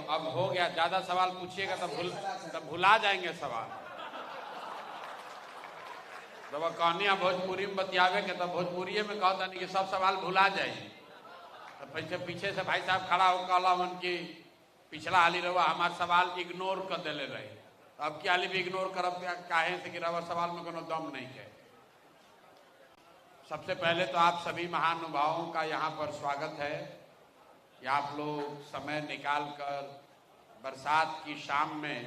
अब हो गया, ज्यादा सवाल पूछिएगा तब भुला जाएंगे सवाल। जब कहानियां भोजपुरी में बतियावे के तब भोजपुरी में कहता नहीं कि सब सवाल भुला जाइए। तब पीछे से भाई साहब खड़ा हो कहला उनकी पिछला हाली रवा हमारे सवाल इग्नोर कर दिले रहे, अब क्या हाली भी इग्नोर करब काहे से कि रवा सवाल में कोनो दम नहीं है। सबसे पहले तो आप सभी महानुभावों का यहाँ पर स्वागत है कि आप लोग समय निकाल कर बरसात की शाम में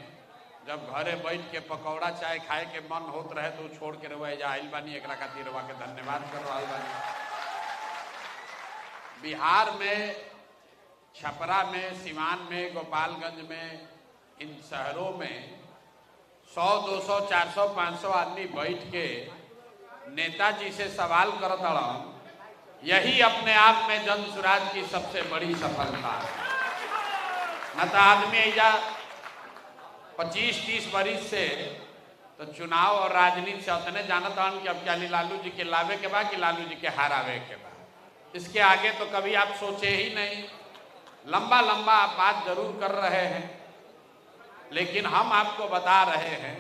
जब घरे बैठ के पकौड़ा चाय खाए के मन होत रहे तो छोड़ के रवा आइल बानी, एक खातिर रवा के धन्यवाद कर रहा बानी। बिहार में छपरा में, सिवान में, गोपालगंज में, इन शहरों में 100, 200, 400, 500 आदमी बैठ के नेताजी से सवाल करत हड़न, यही अपने आप में जन स्वराज की सबसे बड़ी सफलता है। न तो आदमी ऐजा 25-30 वर्ष से तो चुनाव और राजनीति से उतने जानत हन कि अब क्या लालू जी के लावे के बाद कि लालू जी के हरावे के बाद, इसके आगे तो कभी आप सोचे ही नहीं। लंबा लंबा आप बात जरूर कर रहे हैं, लेकिन हम आपको बता रहे हैं,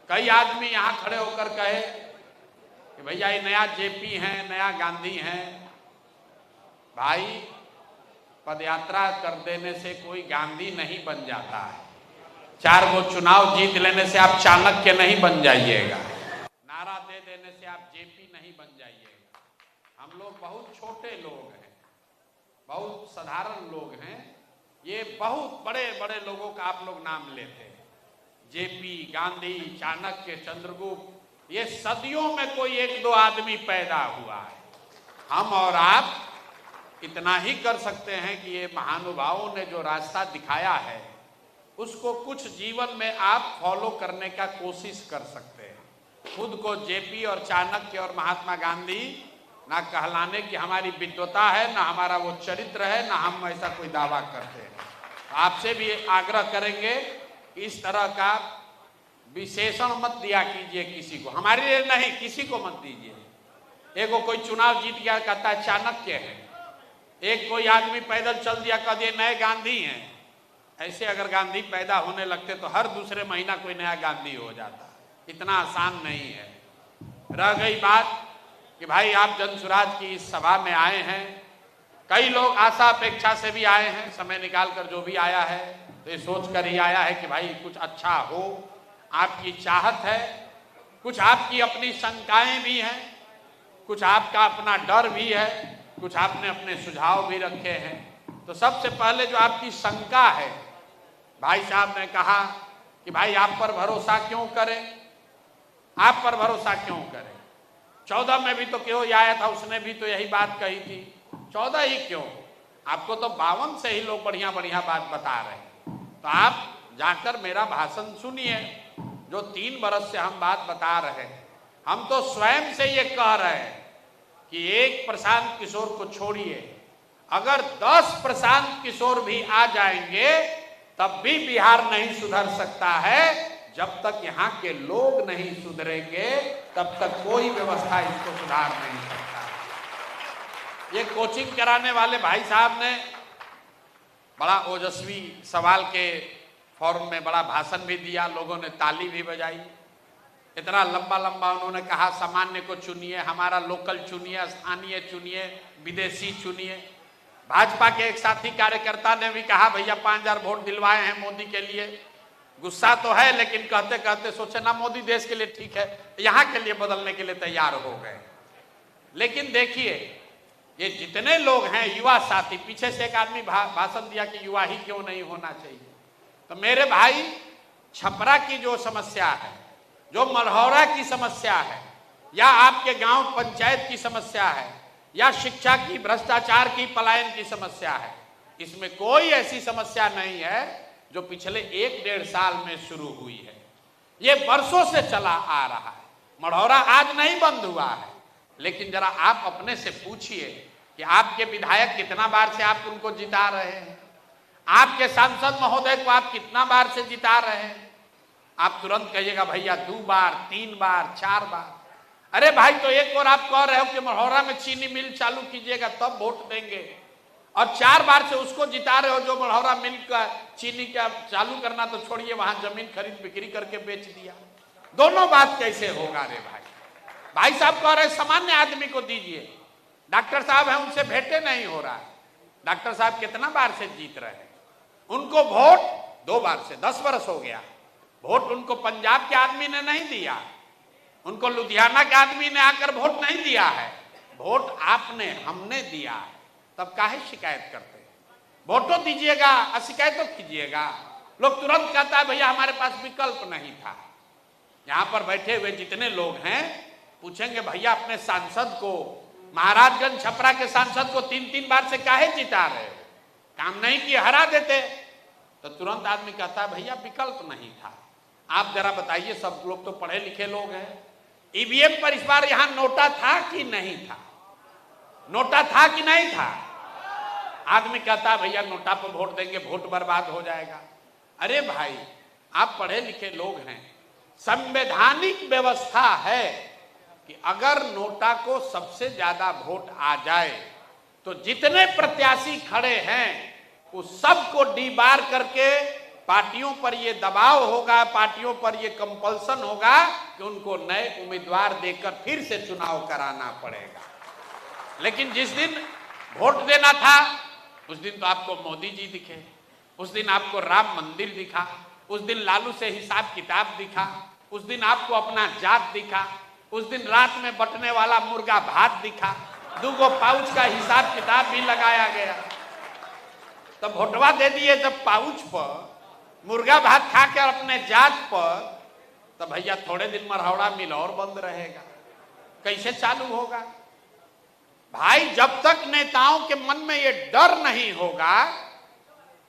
कई आदमी यहाँ खड़े होकर कहे कि भैया ये नया जेपी हैं, नया गांधी हैं। भाई, पदयात्रा कर देने से कोई गांधी नहीं बन जाता है। 4 गो चुनाव जीत लेने से आप चाणक्य नहीं बन जाइएगा, नारा दे देने से आप जेपी नहीं बन जाइएगा। हम लोग बहुत छोटे लोग हैं, बहुत साधारण लोग हैं। ये बहुत बड़े बड़े लोगों का आप लोग नाम लेते हैं, जेपी, गांधी, चाणक्य, चंद्रगुप्त, ये सदियों में कोई 1-2 आदमी पैदा हुआ है। हम और आप इतना ही कर सकते हैं कि ये महानुभावों ने जो रास्ता दिखाया है उसको कुछ जीवन में आप फॉलो करने का कोशिश कर सकते हैं। खुद को जेपी और चाणक्य और महात्मा गांधी ना कहलाने की हमारी विद्वता है, ना हमारा वो चरित्र है, ना हम ऐसा कोई दावा करते हैं। आपसे भी आग्रह करेंगे इस तरह का विशेषण मत दिया कीजिए किसी को, हमारे लिए नहीं, किसी को मत दीजिए। एगो कोई चुनाव जीत गया कहता है चाणक्य है, एक कोई आदमी पैदल चल दिया कह दिए नए गांधी हैं। ऐसे अगर गांधी पैदा होने लगते तो हर दूसरे महीना कोई नया गांधी हो जाता। इतना आसान नहीं है। रह गई बात कि भाई आप जन स्वराज की इस सभा में आए हैं, कई लोग आशा अपेक्षा से भी आए हैं, समय निकाल कर जो भी आया है तो ये सोच कर ही आया है कि भाई कुछ अच्छा हो। आपकी चाहत है, कुछ आपकी अपनी शंकाएं भी हैं, कुछ आपका अपना डर भी है, कुछ आपने अपने सुझाव भी रखे हैं। तो सबसे पहले जो आपकी शंका है, भाई साहब ने कहा कि भाई आप पर भरोसा क्यों करें, आप पर भरोसा क्यों करें। 14 में भी तो क्यों आया था, उसने भी तो यही बात कही थी। 14 ही क्यों, आपको तो 52 से ही लोग बढ़िया बढ़िया बात बता रहे हैं। तो आप जाकर मेरा भाषण सुनिए, जो 3 बरस से हम बात बता रहे हैं। हम तो स्वयं से ये कह रहे हैं कि एक प्रशांत किशोर को छोड़िए, अगर 10 प्रशांत किशोर भी आ जाएंगे तब भी बिहार नहीं सुधर सकता है। जब तक यहाँ के लोग नहीं सुधरेंगे तब तक कोई व्यवस्था इसको सुधार नहीं सकता। ये कोचिंग कराने वाले भाई साहब ने बड़ा ओजस्वी सवाल के फॉर्म में बड़ा भाषण भी दिया, लोगों ने ताली भी बजाई। इतना लंबा लंबा उन्होंने कहा सामान्य को चुनिए, हमारा लोकल चुनिए, स्थानीय चुनिए, विदेशी चुनिए। भाजपा के एक साथी कार्यकर्ता ने भी कहा भैया 5000 वोट दिलवाए हैं मोदी के लिए। गुस्सा तो है, लेकिन कहते कहते सोचे ना मोदी देश के लिए ठीक है, यहाँ के लिए बदलने के लिए तैयार हो गए। लेकिन देखिए ये जितने लोग हैं युवा साथी, पीछे से एक आदमी भाषण दिया कि युवा ही क्यों नहीं होना चाहिए। तो मेरे भाई, छपरा की जो समस्या है, जो मढ़ौरा की समस्या है, या आपके गांव पंचायत की समस्या है, या शिक्षा की, भ्रष्टाचार की, पलायन की समस्या है, इसमें कोई ऐसी समस्या नहीं है जो पिछले 1-1.5 साल में शुरू हुई है। ये वर्षों से चला आ रहा है। मढ़ौरा आज नहीं बंद हुआ है, लेकिन जरा आप अपने से पूछिए कि आपके विधायक कितना बार से आप उनको जिता रहे हैं, आपके सांसद महोदय को आप कितना बार से जिता रहे हैं। आप तुरंत कहिएगा भैया 2 बार, 3 बार, 4 बार। अरे भाई, तो एक और आप कह रहे हो कि मढ़ौरा में चीनी मिल चालू कीजिएगा तब वोट देंगे, और 4 बार से उसको जिता रहे हो जो मढ़ौरा मिल का चीनी का चालू करना तो छोड़िए, वहां जमीन खरीद बिक्री करके बेच दिया। दोनों बात कैसे होगा रे भाई? भाई साहब कह रहे सामान्य आदमी को दीजिए, डॉक्टर साहब है उनसे भेंटे नहीं हो रहा है। डॉक्टर साहब कितना बार से जीत रहे हैं, उनको वोट 2 बार से 10 वर्ष हो गया। वोट उनको पंजाब के आदमी ने नहीं दिया, उनको लुधियाना के आदमी ने आकर वोट नहीं दिया है, वोट आपने हमने दिया है। तब काहे शिकायत करते हैं? वोटो दीजिएगा और शिकायतों कीजिएगा। लोग तुरंत कहता है भैया हमारे पास विकल्प नहीं था। यहां पर बैठे हुए जितने लोग हैं पूछेंगे भैया अपने सांसद को, महाराजगंज छपरा के सांसद को 3-3 बार से काहे जिता रहे हो? काम नहीं किए हरा देते। तो तुरंत आदमी कहता है भैया विकल्प नहीं था। आप जरा बताइए, सब लोग तो पढ़े लिखे लोग हैं, ईवीएम पर इस बार यहां नोटा था कि नहीं था? नोटा था कि नहीं था? आदमी कहता है भैया नोटा पर वोट देंगे, वोट बर्बाद हो जाएगा। अरे भाई आप पढ़े लिखे लोग हैं, संवैधानिक व्यवस्था है कि अगर नोटा को सबसे ज्यादा वोट आ जाए तो जितने प्रत्याशी खड़े हैं उस सबको डीबार करके पार्टियों पर ये दबाव होगा, पार्टियों पर ये कंपल्सन होगा कि उनको नए उम्मीदवार देकर फिर से चुनाव कराना पड़ेगा। लेकिन जिस दिन वोट देना था उस दिन तो आपको मोदी जी दिखे, उस दिन आपको राम मंदिर दिखा, उस दिन लालू से हिसाब किताब दिखा, उस दिन आपको अपना जात दिखा, उस दिन रात में बटने वाला मुर्गा भात दिखा, 2 पाउच का हिसाब किताब भी लगाया गया। तब वोटवा दे दिए जब पाउच पर, मुर्गा भात खा कर अपने जात पर, तब भैया थोड़े दिन मरहौड़ा मिल और बंद रहेगा, कैसे चालू होगा? भाई जब तक नेताओं के मन में ये डर नहीं होगा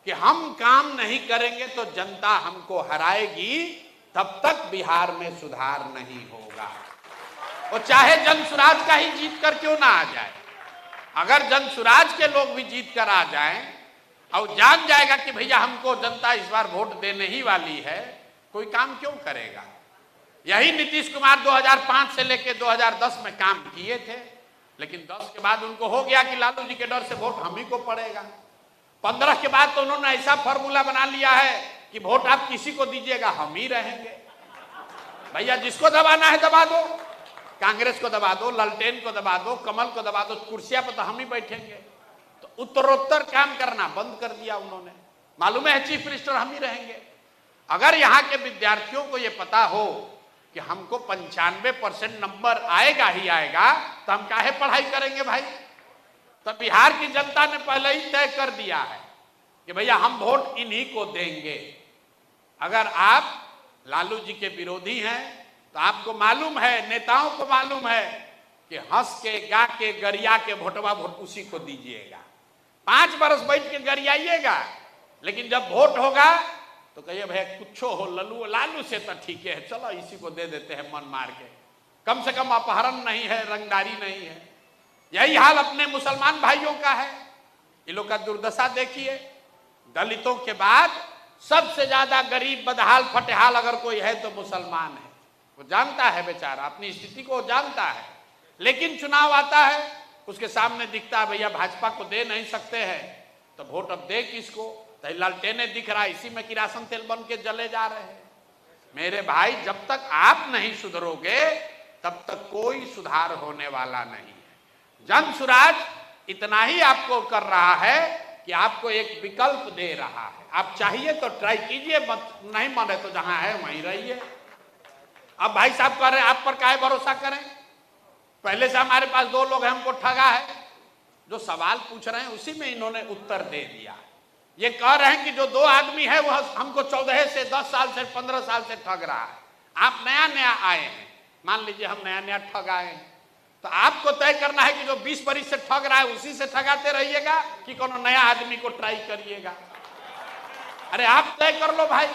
कि हम काम नहीं करेंगे तो जनता हमको हराएगी, तब तक बिहार में सुधार नहीं होगा। और चाहे जनसुराज का ही जीत कर क्यों ना आ जाए, अगर जनसुराज के लोग भी जीत कर आ जाएं और जान जाएगा कि भैया हमको जनता इस बार वोट देने ही वाली है, कोई काम क्यों करेगा? यही नीतीश कुमार 2005 से लेकर 2010 में काम किए थे, लेकिन 10 के बाद उनको हो गया कि लालू जी के डर से वोट हम ही को पड़ेगा। 15 के बाद तो उन्होंने ऐसा फॉर्मूला बना लिया है कि वोट आप किसी को दीजिएगा हम ही रहेंगे। भैया जिसको दबाना है दबा दो, कांग्रेस को दबा दो, ललटेन को दबा दो, कमल को दबा दो, कुर्सियां पर तो हम ही बैठेंगे। तो उत्तरोत्तर काम करना बंद कर दिया उन्होंने, मालूम है चीफ मिनिस्टर हम ही रहेंगे। अगर यहाँ के विद्यार्थियों को ये पता हो कि हमको 95% नंबर आएगा ही आएगा तो हम काहे पढ़ाई करेंगे भाई? तो बिहार की जनता ने पहले ही तय कर दिया है कि भैया हम वोट इन्हीं को देंगे। अगर आप लालू जी के विरोधी हैं तो आपको मालूम है, नेताओं को मालूम है कि हंस के गा के गरिया के वोटवा वोट उसी को दीजिएगा। 5 बरस बैठ के गरियाइएगा, लेकिन जब वोट होगा तो कहिए भैया कुछ हो लालू से तो ठीक है, चलो इसी को दे देते हैं मन मार के, कम से कम अपहरण नहीं है, रंगदारी नहीं है। यही हाल अपने मुसलमान भाइयों का है। ये लोग का दुर्दशा देखिए, दलितों के बाद सबसे ज्यादा गरीब बदहाल फटेहाल अगर कोई है तो मुसलमान है। वो जानता है बेचारा, अपनी स्थिति को जानता है, लेकिन चुनाव आता है उसके सामने दिखता है भैया भाजपा को दे नहीं सकते हैं तो वोट अब दे किसको? तो लालटेने दिख रहा है, इसी में किरासन तेल बन के जले जा रहे हैं। मेरे भाई जब तक आप नहीं सुधरोगे तब तक कोई सुधार होने वाला नहीं है। जनसुराज इतना ही आपको कर रहा है कि आपको एक विकल्प दे रहा है, आप चाहिए तो ट्राई कीजिए, मत नहीं माने तो जहां है वहीं रहिए। अब भाई साहब कह रहे हैं आप पर काहे भरोसा करें? पहले से हमारे पास 2 लोग हैं, हमको ठगा है। जो सवाल पूछ रहे हैं उसी में इन्होंने उत्तर दे दिया। ये कह रहे हैं कि जो 2 आदमी है वो हमको 14 से 10 साल से 15 साल से ठग रहा है। आप नया नया आए हैं, मान लीजिए हम नया नया ठग आए हैं, तो आपको तय करना है कि जो 20 बरिस से ठग रहा है उसी से ठगाते रहिएगा कि कोनो नया आदमी को ट्राई करिएगा। अरे आप तय कर लो भाई।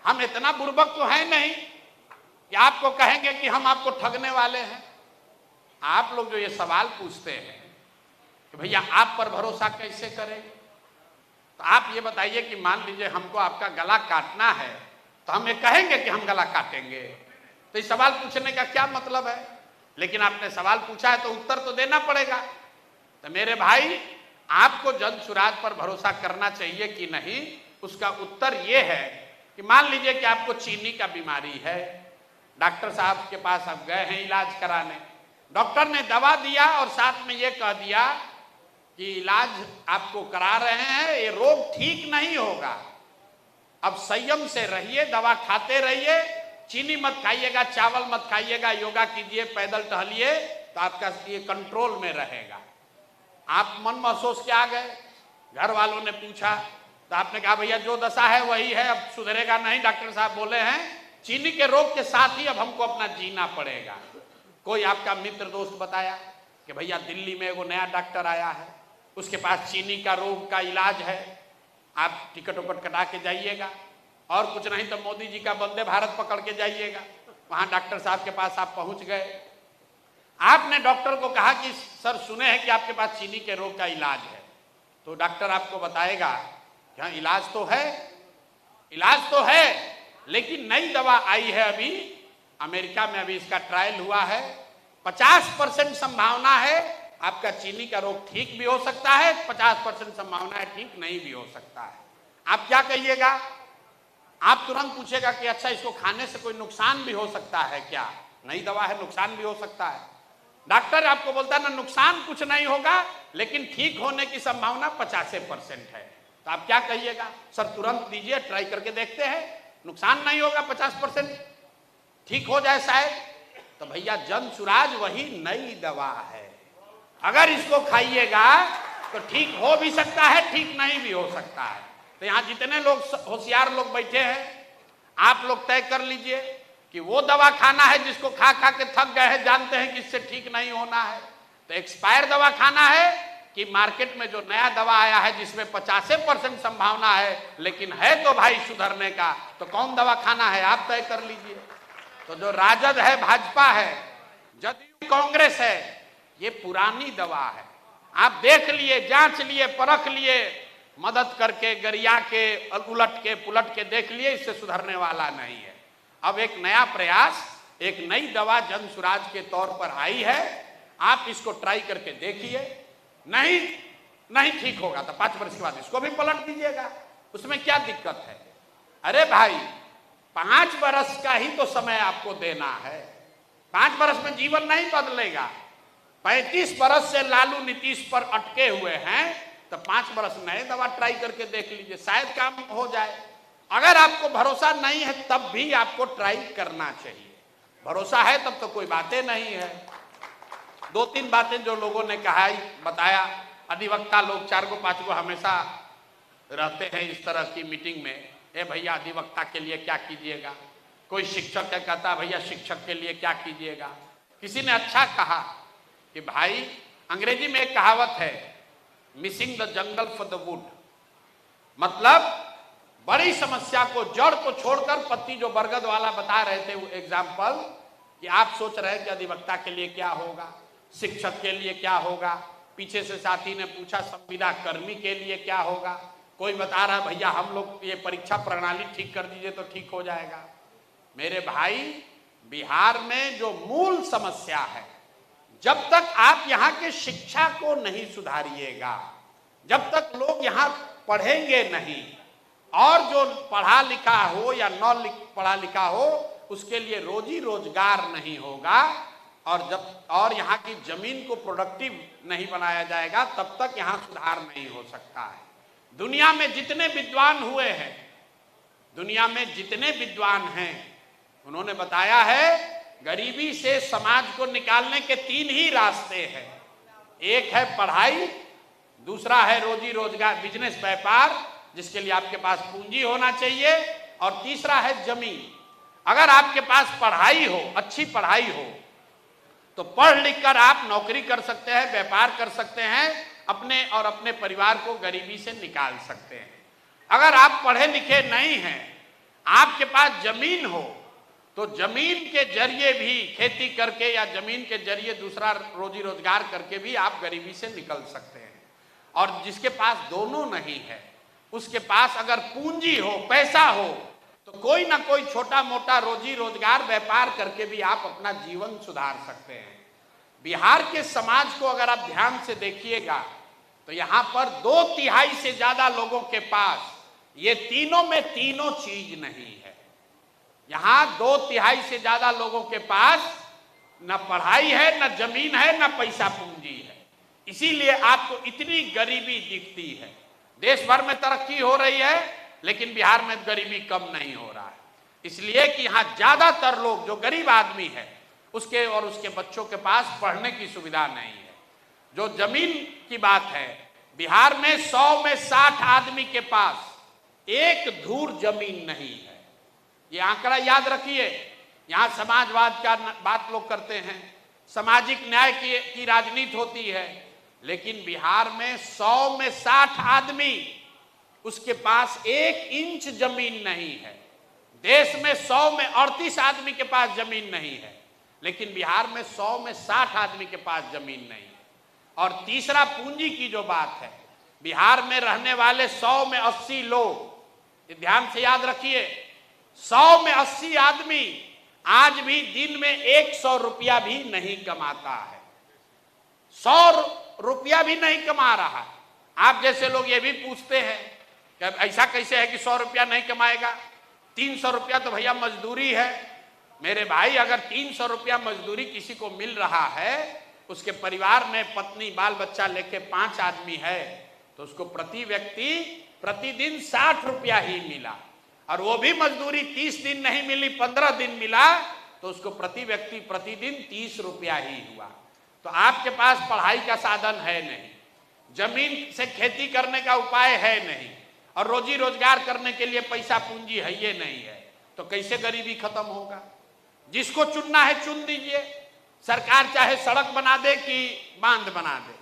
हम इतना बुर्बक तो है नहीं कि आपको कहेंगे कि हम आपको ठगने वाले हैं। आप लोग जो ये सवाल पूछते हैं कि भैया आप पर भरोसा कैसे करें, तो आप ये बताइए कि मान लीजिए हमको आपका गला काटना है तो हम ये कहेंगे कि हम गला काटेंगे? तो इस सवाल पूछने का क्या मतलब है? लेकिन आपने सवाल पूछा है तो उत्तर तो देना पड़ेगा। तो मेरे भाई, आपको जन सुराज पर भरोसा करना चाहिए कि नहीं, उसका उत्तर यह है कि मान लीजिए कि आपको चीनी का बीमारी है, डॉक्टर साहब के पास आप गए हैं इलाज कराने, डॉक्टर ने दवा दिया और साथ में यह कह दिया कि इलाज आपको करा रहे हैं, ये रोग ठीक नहीं होगा, अब संयम से रहिए, दवा खाते रहिए, चीनी मत खाइएगा, चावल मत खाइएगा, योगा कीजिए, पैदल टहलिए, तो आपका ये कंट्रोल में रहेगा। आप मन महसूस के आ गए, घर वालों ने पूछा तो आपने कहा भैया जो दशा है वही है, अब सुधरेगा नहीं, डॉक्टर साहब बोले हैं चीनी के रोग के साथ ही अब हमको अपना जीना पड़ेगा। कोई आपका मित्र दोस्त बताया कि भैया दिल्ली में वो नया डॉक्टर आया है, उसके पास चीनी का रोग का इलाज है, आप टिकट उकट कटा के जाइएगा, और कुछ नहीं तो मोदी जी का वंदे भारत पकड़ के जाइएगा। वहां डॉक्टर साहब के पास आप पहुंच गए, आपने डॉक्टर को कहा कि सर सुने हैं कि आपके पास चीनी के रोग का इलाज है, तो डॉक्टर आपको बताएगा कि हाँ इलाज तो है, लेकिन नई दवा आई है, अभी अमेरिका में अभी इसका ट्रायल हुआ है, 50% संभावना है आपका चीनी का रोग ठीक भी हो सकता है, 50% संभावना है ठीक नहीं भी हो सकता है। आप क्या कहिएगा? आप तुरंत पूछेगा कि अच्छा इसको खाने से कोई नुकसान भी हो सकता है क्या? नई दवा है, नुकसान भी हो सकता है। डॉक्टर आपको बोलता है ना नुकसान कुछ नहीं होगा, लेकिन ठीक होने की संभावना 50% है, तो आप क्या कहिएगा? सर तुरंत दीजिए, ट्राई करके देखते हैं, नुकसान नहीं होगा, 50% ठीक हो जाए शायद। तो भैया जन सुराज वही नई दवा है, अगर इसको खाइएगा तो ठीक हो भी सकता है, ठीक नहीं भी हो सकता है। तो यहाँ जितने लोग होशियार लोग बैठे हैं, आप लोग तय कर लीजिए कि वो दवा खाना है जिसको खा खा के थक गए हैं, जानते हैं कि इससे ठीक नहीं होना है, तो एक्सपायर दवा खाना है कि मार्केट में जो नया दवा आया है जिसमें 50% संभावना है लेकिन है तो भाई सुधरने का, तो कौन दवा खाना है आप तय कर लीजिए। तो जो राजद है, भाजपा है, जदयू, कांग्रेस है, ये पुरानी दवा है, आप देख लिए, जांच लिए, परख लिए, मदद करके, गरिया के, उलट के पुलट के देख लिए, इससे सुधरने वाला नहीं है। अब एक नया प्रयास, एक नई दवा जन सुराज के तौर पर आई है, आप इसको ट्राई करके देखिए, नहीं ठीक होगा तो 5 वर्ष के बाद इसको भी पलट दीजिएगा, उसमें क्या दिक्कत है? अरे भाई 5 वर्ष का ही तो समय आपको देना है, 5 वर्ष में जीवन नहीं बदलेगा। 35 वर्ष से लालू नीतीश पर अटके हुए हैं, तो 5 वर्ष नए दवा ट्राई करके देख लीजिए, शायद काम हो जाए। अगर आपको भरोसा नहीं है तब भी आपको ट्राई करना चाहिए, भरोसा है तब तो कोई बातें नहीं है। 2-3 बातें जो लोगों ने कहा बताया, अधिवक्ता लोग 4 को 5 को हमेशा रहते हैं इस तरह की मीटिंग में, ए भैया अधिवक्ता के लिए क्या कीजिएगा, कोई शिक्षक है कहता भैया शिक्षक के लिए क्या कीजिएगा। किसी ने अच्छा कहा कि भाई अंग्रेजी में एक कहावत है, missing the jungle for the wood, मतलब बड़ी समस्या को, जड़ को छोड़कर पत्ती, जो बरगद वाला बता रहे थे वो एग्जाम्पल, कि आप सोच रहे हैं कि अधिवक्ता के लिए क्या होगा, शिक्षक के लिए क्या होगा, पीछे से साथी ने पूछा संविदा कर्मी के लिए क्या होगा, कोई बता रहा भैया हम लोग ये परीक्षा प्रणाली ठीक कर दीजिए तो ठीक हो जाएगा। मेरे भाई बिहार में जो मूल समस्या है, जब तक आप यहाँ के शिक्षा को नहीं सुधारिएगा, जब तक लोग यहाँ पढ़ेंगे नहीं, और जो पढ़ा लिखा हो या न पढ़ा लिखा हो उसके लिए रोजी रोजगार नहीं होगा, और यहाँ की जमीन को प्रोडक्टिव नहीं बनाया जाएगा, तब तक यहाँ सुधार नहीं हो सकता है। दुनिया में जितने विद्वान हुए हैं, दुनिया में जितने विद्वान हैं, उन्होंने बताया है गरीबी से समाज को निकालने के 3 ही रास्ते हैं। एक है पढ़ाई, दूसरा है रोजी रोजगार, बिजनेस, व्यापार, जिसके लिए आपके पास पूंजी होना चाहिए, और तीसरा है जमीन। अगर आपके पास पढ़ाई हो, अच्छी पढ़ाई हो, तो पढ़ लिख कर आप नौकरी कर सकते हैं, व्यापार कर सकते हैं, अपने और अपने परिवार को गरीबी से निकाल सकते हैं। अगर आप पढ़े लिखे नहीं हैं, आपके पास जमीन हो, तो जमीन के जरिए भी खेती करके या जमीन के जरिए दूसरा रोजी रोजगार करके भी आप गरीबी से निकल सकते हैं। और जिसके पास दोनों नहीं है, उसके पास अगर पूंजी हो, पैसा हो, तो कोई ना कोई छोटा मोटा रोजी रोजगार, व्यापार करके भी आप अपना जीवन सुधार सकते हैं। बिहार के समाज को अगर आप ध्यान से देखिएगा तो यहां पर 2/3 से ज्यादा लोगों के पास ये तीनों में तीनों चीज नहीं है। यहां 2/3 से ज्यादा लोगों के पास न पढ़ाई है, न जमीन है, न पैसा पूंजी है। इसीलिए आपको इतनी गरीबी दिखती है। देश भर में तरक्की हो रही है लेकिन बिहार में गरीबी कम नहीं हो रहा है, इसलिए कि यहाँ ज्यादातर लोग जो गरीब आदमी है उसके और उसके बच्चों के पास पढ़ने की सुविधा नहीं है। जो जमीन की बात है, बिहार में 100 में 60 आदमी के पास एक धूर जमीन नहीं है। ये आंकड़ा याद रखिए। यहाँ समाजवाद का बात लोग करते हैं, सामाजिक न्याय की राजनीति होती है, लेकिन बिहार में 100 में 60 आदमी उसके पास 1 इंच जमीन नहीं है। देश में 100 में 38 आदमी के पास जमीन नहीं है, लेकिन बिहार में 100 में 60 आदमी के पास जमीन नहीं है। और तीसरा पूंजी की जो बात है, बिहार में रहने वाले 100 में 80 लोग, ध्यान से याद रखिए, 100 में 80 आदमी आज भी दिन में 100 रुपया भी नहीं कमाता है। 100 रुपया भी नहीं कमा रहा। आप जैसे लोग ये भी पूछते हैं कि ऐसा कैसे है कि 100 रुपया नहीं कमाएगा, 300 रुपया तो भैया मजदूरी है। मेरे भाई, अगर 300 रुपया मजदूरी किसी को मिल रहा है, उसके परिवार में पत्नी बाल बच्चा लेके 5 आदमी है, तो उसको प्रति व्यक्ति प्रतिदिन 60 रुपया ही मिला, और वो भी मजदूरी 30 दिन नहीं मिली, 15 दिन मिला, तो उसको प्रति व्यक्ति प्रतिदिन 30 रुपया ही हुआ। तो आपके पास पढ़ाई का साधन है नहीं, जमीन से खेती करने का उपाय है नहीं, और रोजी रोजगार करने के लिए पैसा पूंजी है ये नहीं है, तो कैसे गरीबी खत्म होगा? जिसको चुनना है चुन दीजिए। सरकार चाहे सड़क बना दे कि बांध बना दे,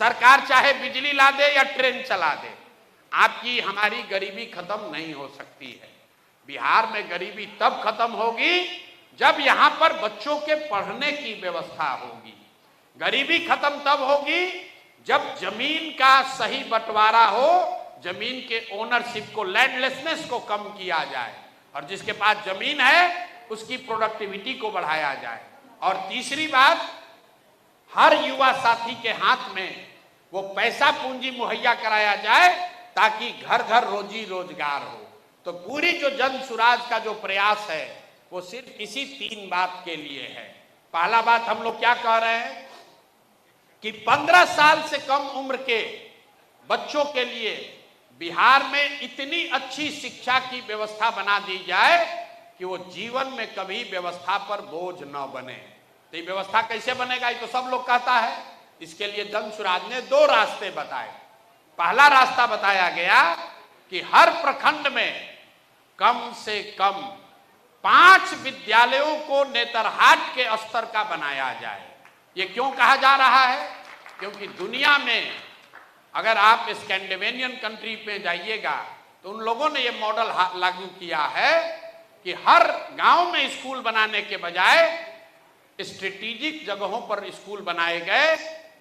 सरकार चाहे बिजली ला दे या ट्रेन चला दे, आपकी हमारी गरीबी खत्म नहीं हो सकती है। बिहार में गरीबी तब खत्म होगी जब यहाँ पर बच्चों के पढ़ने की व्यवस्था होगी। गरीबी खत्म तब होगी जब जमीन का सही बंटवारा हो, जमीन के ओनरशिप को, लैंडलेसनेस को कम किया जाए, और जिसके पास जमीन है उसकी प्रोडक्टिविटी को बढ़ाया जाए। और तीसरी बात, हर युवा साथी के हाथ में वो पैसा पूंजी मुहैया कराया जाए ताकि घर घर रोजी रोजगार हो। तो पूरी जो जन सुराज का जो प्रयास है वो सिर्फ इसी 3 बात के लिए है। पहला बात हम लोग क्या कह रहे हैं कि 15 साल से कम उम्र के बच्चों के लिए बिहार में इतनी अच्छी शिक्षा की व्यवस्था बना दी जाए कि वो जीवन में कभी व्यवस्था पर बोझ न बने। तो ये व्यवस्था कैसे बनेगा, ये तो सब लोग कहता है। इसके लिए जन सुराज ने 2 रास्ते बताए। पहला रास्ता बताया गया कि हर प्रखंड में कम से कम 5 विद्यालयों को नेतरहाट के स्तर का बनाया जाए। ये क्यों कहा जा रहा है? क्योंकि दुनिया में अगर आप स्कैंडिनेवियन कंट्री पे जाइएगा तो उन लोगों ने ये मॉडल लागू किया है कि हर गांव में स्कूल बनाने के बजाय स्ट्रेटेजिक जगहों पर स्कूल बनाए गए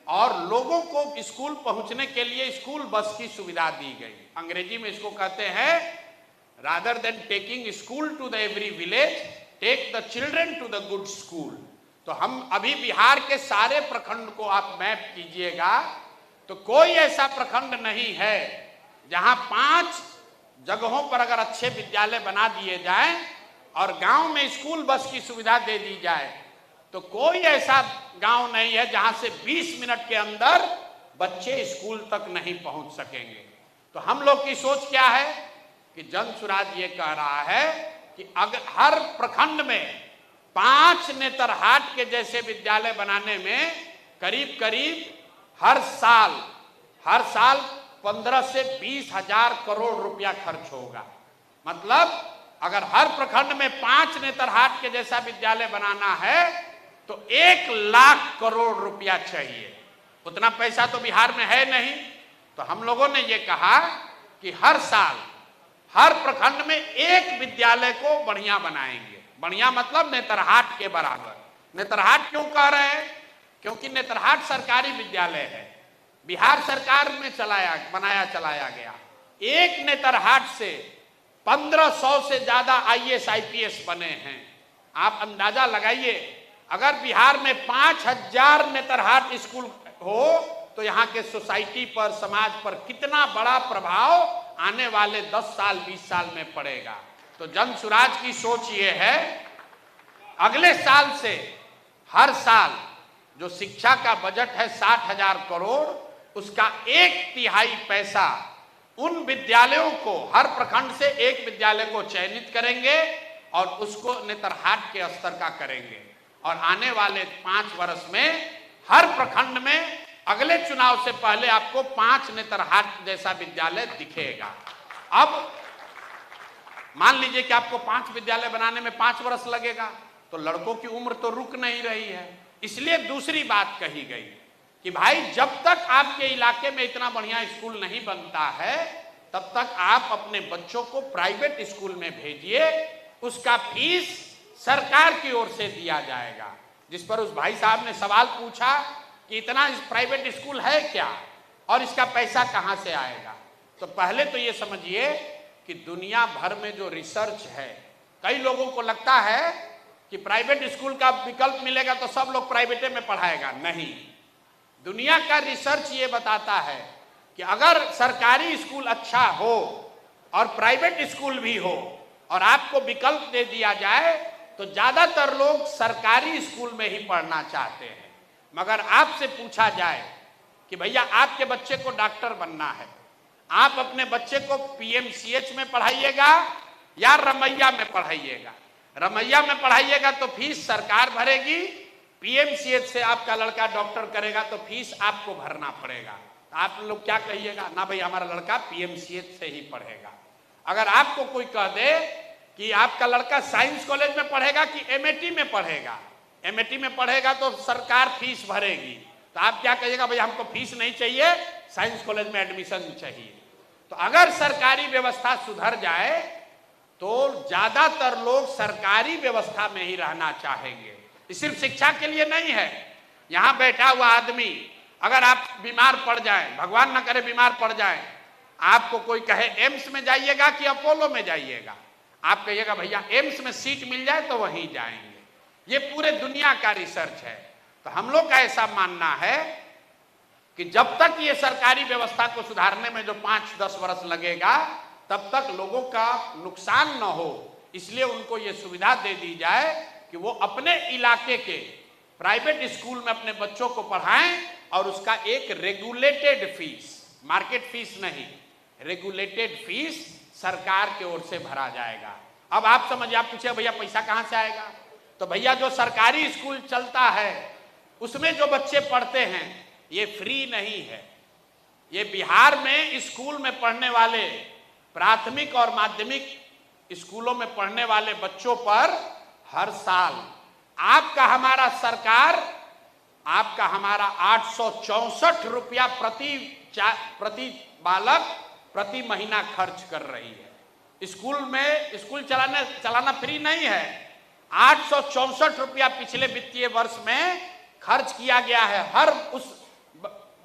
और लोगों को स्कूल पहुंचने के लिए स्कूल बस की सुविधा दी गई। अंग्रेजी में इसको कहते हैं, rather than taking school to the every village, take the children to the good school. तो हम अभी बिहार के सारे प्रखंड को आप मैप कीजिएगा तो कोई ऐसा प्रखंड नहीं है जहां 5 जगहों पर अगर अच्छे विद्यालय बना दिए जाएं और गांव में स्कूल बस की सुविधा दे दी जाए, तो कोई ऐसा गांव नहीं है जहां से 20 मिनट के अंदर बच्चे स्कूल तक नहीं पहुंच सकेंगे। तो हम लोग की सोच क्या है कि जन सुराज ये कह रहा है कि अगर हर प्रखंड में 5 नेतरहाट के जैसे विद्यालय बनाने में करीब करीब हर साल 15 से 20 हजार करोड़ रुपया खर्च होगा। मतलब अगर हर प्रखंड में 5 नेतरहाट के जैसा विद्यालय बनाना है तो 1 लाख करोड़ रुपया चाहिए। उतना पैसा तो बिहार में है नहीं। तो हम लोगों ने ये कहा कि हर साल हर प्रखंड में 1 विद्यालय को बढ़िया बनाएंगे। बढ़िया मतलब नेतरहाट के बराबर। नेतरहाट क्यों कह रहे हैं? क्योंकि नेतरहाट सरकारी विद्यालय है, बिहार सरकार में बनाया चलाया गया। एक नेतरहाट से 1500 से ज्यादा IAS IPS बने हैं। आप अंदाजा लगाइए अगर बिहार में 5000 नेतरहाट स्कूल हो तो यहाँ के सोसाइटी पर, समाज पर कितना बड़ा प्रभाव आने वाले 10 साल 20 साल में पड़ेगा। तो जन सुराज की सोच ये है, अगले साल से हर साल जो शिक्षा का बजट है 60,000 करोड़, उसका 1/3 पैसा उन विद्यालयों को, हर प्रखंड से एक विद्यालय को चयनित करेंगे और उसको नेतरहाट के स्तर का करेंगे। और आने वाले 5 वर्ष में हर प्रखंड में अगले चुनाव से पहले आपको 5 नेतरहाट जैसा विद्यालय दिखेगा। अब मान लीजिए कि आपको 5 विद्यालय बनाने में 5 वर्ष लगेगा, तो लड़कों की उम्र तो रुक नहीं रही है। इसलिए दूसरी बात कही गई कि भाई जब तक आपके इलाके में इतना बढ़िया स्कूल नहीं बनता है, तब तक आप अपने बच्चों को प्राइवेट स्कूल में भेजिए, उसका फीस सरकार की ओर से दिया जाएगा। जिस पर उस भाई साहब ने सवाल पूछा कि इतना प्राइवेट स्कूल है क्या और इसका पैसा कहां से आएगा, तो पहले तो ये समझिए कि दुनिया भर में जो रिसर्च है, कई लोगों को लगता है कि प्राइवेट स्कूल का विकल्प मिलेगा तो सब लोग प्राइवेटे में पढ़ाएगा। नहीं, दुनिया का रिसर्च ये बताता है कि अगर सरकारी स्कूल अच्छा हो और प्राइवेट स्कूल भी हो और आपको विकल्प दे दिया जाए तो ज्यादातर लोग सरकारी स्कूल में ही पढ़ना चाहते हैं। मगर आपसे पूछा जाए कि भैया आपके बच्चे को डॉक्टर बनना है, आप अपने बच्चे को पीएमसीएच में पढ़ाइएगा या रमैया में पढ़ाइएगा। रमैया में पढ़ाइएगा तो फीस सरकार भरेगी, पीएमसीएच से आपका लड़का डॉक्टर करेगा तो फीस आपको भरना पड़ेगा। तो आप लोग क्या कहिएगा, ना भाई हमारा लड़का पीएमसीएच से ही पढ़ेगा। अगर आपको कोई कह दे कि आपका लड़का साइंस कॉलेज में पढ़ेगा कि एमएटी में पढ़ेगा, एमएटी में पढ़ेगा तो सरकार फीस भरेगी, तो आप क्या कहिएगा, भाई हमको फीस नहीं चाहिए, साइंस कॉलेज में एडमिशन चाहिए। तो अगर सरकारी व्यवस्था सुधर जाए तो ज्यादातर लोग सरकारी व्यवस्था में ही रहना चाहेंगे। सिर्फ शिक्षा के लिए नहीं है, यहां बैठा हुआ आदमी अगर आप बीमार पड़ जाए, भगवान ना करे बीमार पड़ जाए, आपको कोई कहे एम्स में जाइएगा कि अपोलो में जाइएगा, आप कहिएगा भैया एम्स में सीट मिल जाए तो वहीं जाएंगे। ये पूरे दुनिया का रिसर्च है। तो हम लोग का ऐसा मानना है कि जब तक ये सरकारी व्यवस्था को सुधारने में जो 5-10 वर्ष लगेगा, तब तक लोगों का नुकसान न हो, इसलिए उनको ये सुविधा दे दी जाए कि वो अपने इलाके के प्राइवेट स्कूल में अपने बच्चों को पढ़ाएं और उसका एक रेगुलेटेड फीस, मार्केट फीस नहीं, रेगुलेटेड फीस सरकार की ओर से भरा जाएगा। अब आप समझिए, आप पूछे भैया पैसा कहां से आएगा, तो भैया जो सरकारी स्कूल चलता है उसमें जो बच्चे पढ़ते हैं ये फ्री नहीं है। ये बिहार में स्कूल में पढ़ने वाले, प्राथमिक और माध्यमिक स्कूलों में पढ़ने वाले बच्चों पर हर साल आपका हमारा सरकार, आपका हमारा 864 रुपया प्रति बालक प्रति महीना खर्च कर रही है। स्कूल में स्कूल चलाना फ्री नहीं है। 864 रुपया पिछले वित्तीय वर्ष में खर्च किया गया है हर उस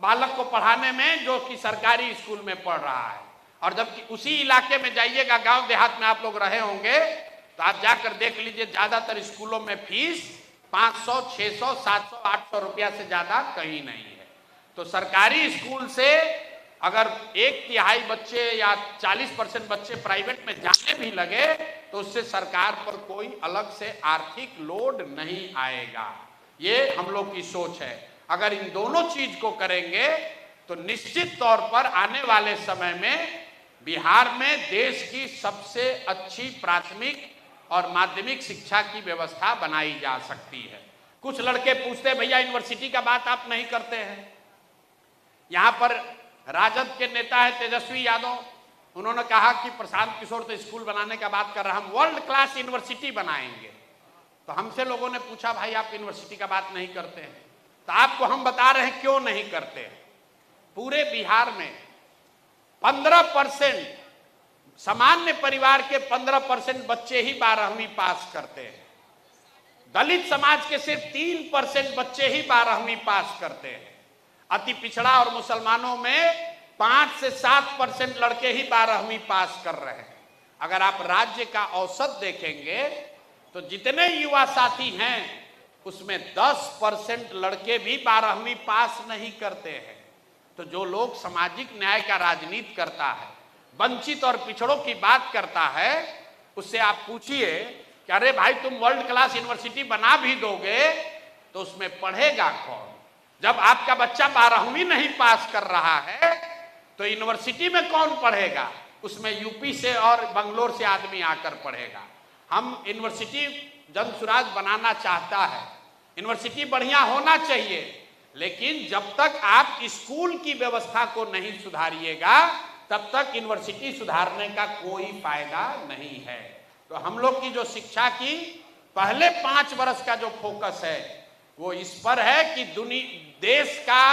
बालक को पढ़ाने में जो कि सरकारी स्कूल में पढ़ रहा है। और जबकि उसी इलाके में जाइएगा, गांव देहात में आप लोग रहे होंगे, तो आप जाकर देख लीजिए ज्यादातर स्कूलों में फीस 500, 600, 700, 800 रुपया से ज्यादा कहीं नहीं है। तो सरकारी स्कूल से अगर 1/3 बच्चे या 40% बच्चे प्राइवेट में जाने भी लगे तो उससे सरकार पर कोई अलग से आर्थिक लोड नहीं आएगा। ये हम लोग की सोच है। अगर इन दोनों चीज को करेंगे तो निश्चित तौर पर आने वाले समय में बिहार में देश की सबसे अच्छी प्राथमिक और माध्यमिक शिक्षा की व्यवस्था बनाई जा सकती है। कुछ लड़के पूछते हैं भैया यूनिवर्सिटी का बात आप नहीं करते हैं। यहां पर राजद के नेता है तेजस्वी यादव, उन्होंने कहा कि प्रशांत किशोर तो स्कूल बनाने का बात कर रहा, हम वर्ल्ड क्लास यूनिवर्सिटी बनाएंगे। तो हमसे लोगों ने पूछा भाई आप यूनिवर्सिटी का बात नहीं करते हैं, तो आपको हम बता रहे हैं क्यों नहीं करते हैं। पूरे बिहार में 15% सामान्य परिवार के 15% बच्चे ही 12वीं पास करते हैं। दलित समाज के सिर्फ 3% बच्चे ही 12वीं पास करते हैं। अति पिछड़ा और मुसलमानों में 5 से 7% लड़के ही 12वीं पास कर रहे हैं। अगर आप राज्य का औसत देखेंगे तो जितने युवा साथी हैं उसमें 10% लड़के भी 12वीं पास नहीं करते हैं। तो जो लोग सामाजिक न्याय का राजनीति करता है, वंचित और पिछड़ों की बात करता है, उससे आप पूछिए कि अरे भाई तुम वर्ल्ड क्लास यूनिवर्सिटी बना भी दोगे तो उसमें पढ़ेगा कौन? जब आपका बच्चा 12वीं नहीं पास कर रहा है तो यूनिवर्सिटी में कौन पढ़ेगा? उसमें यूपी से और बंगलोर से आदमी आकर पढ़ेगा। हम यूनिवर्सिटी जनसुराज बनाना चाहता है, यूनिवर्सिटी बढ़िया होना चाहिए, लेकिन जब तक आप स्कूल की व्यवस्था को नहीं सुधारिएगा तब तक यूनिवर्सिटी सुधारने का कोई फायदा नहीं है। तो हम लोग की जो शिक्षा की पहले 5 वर्ष का जो फोकस है वो इस पर है कि देश का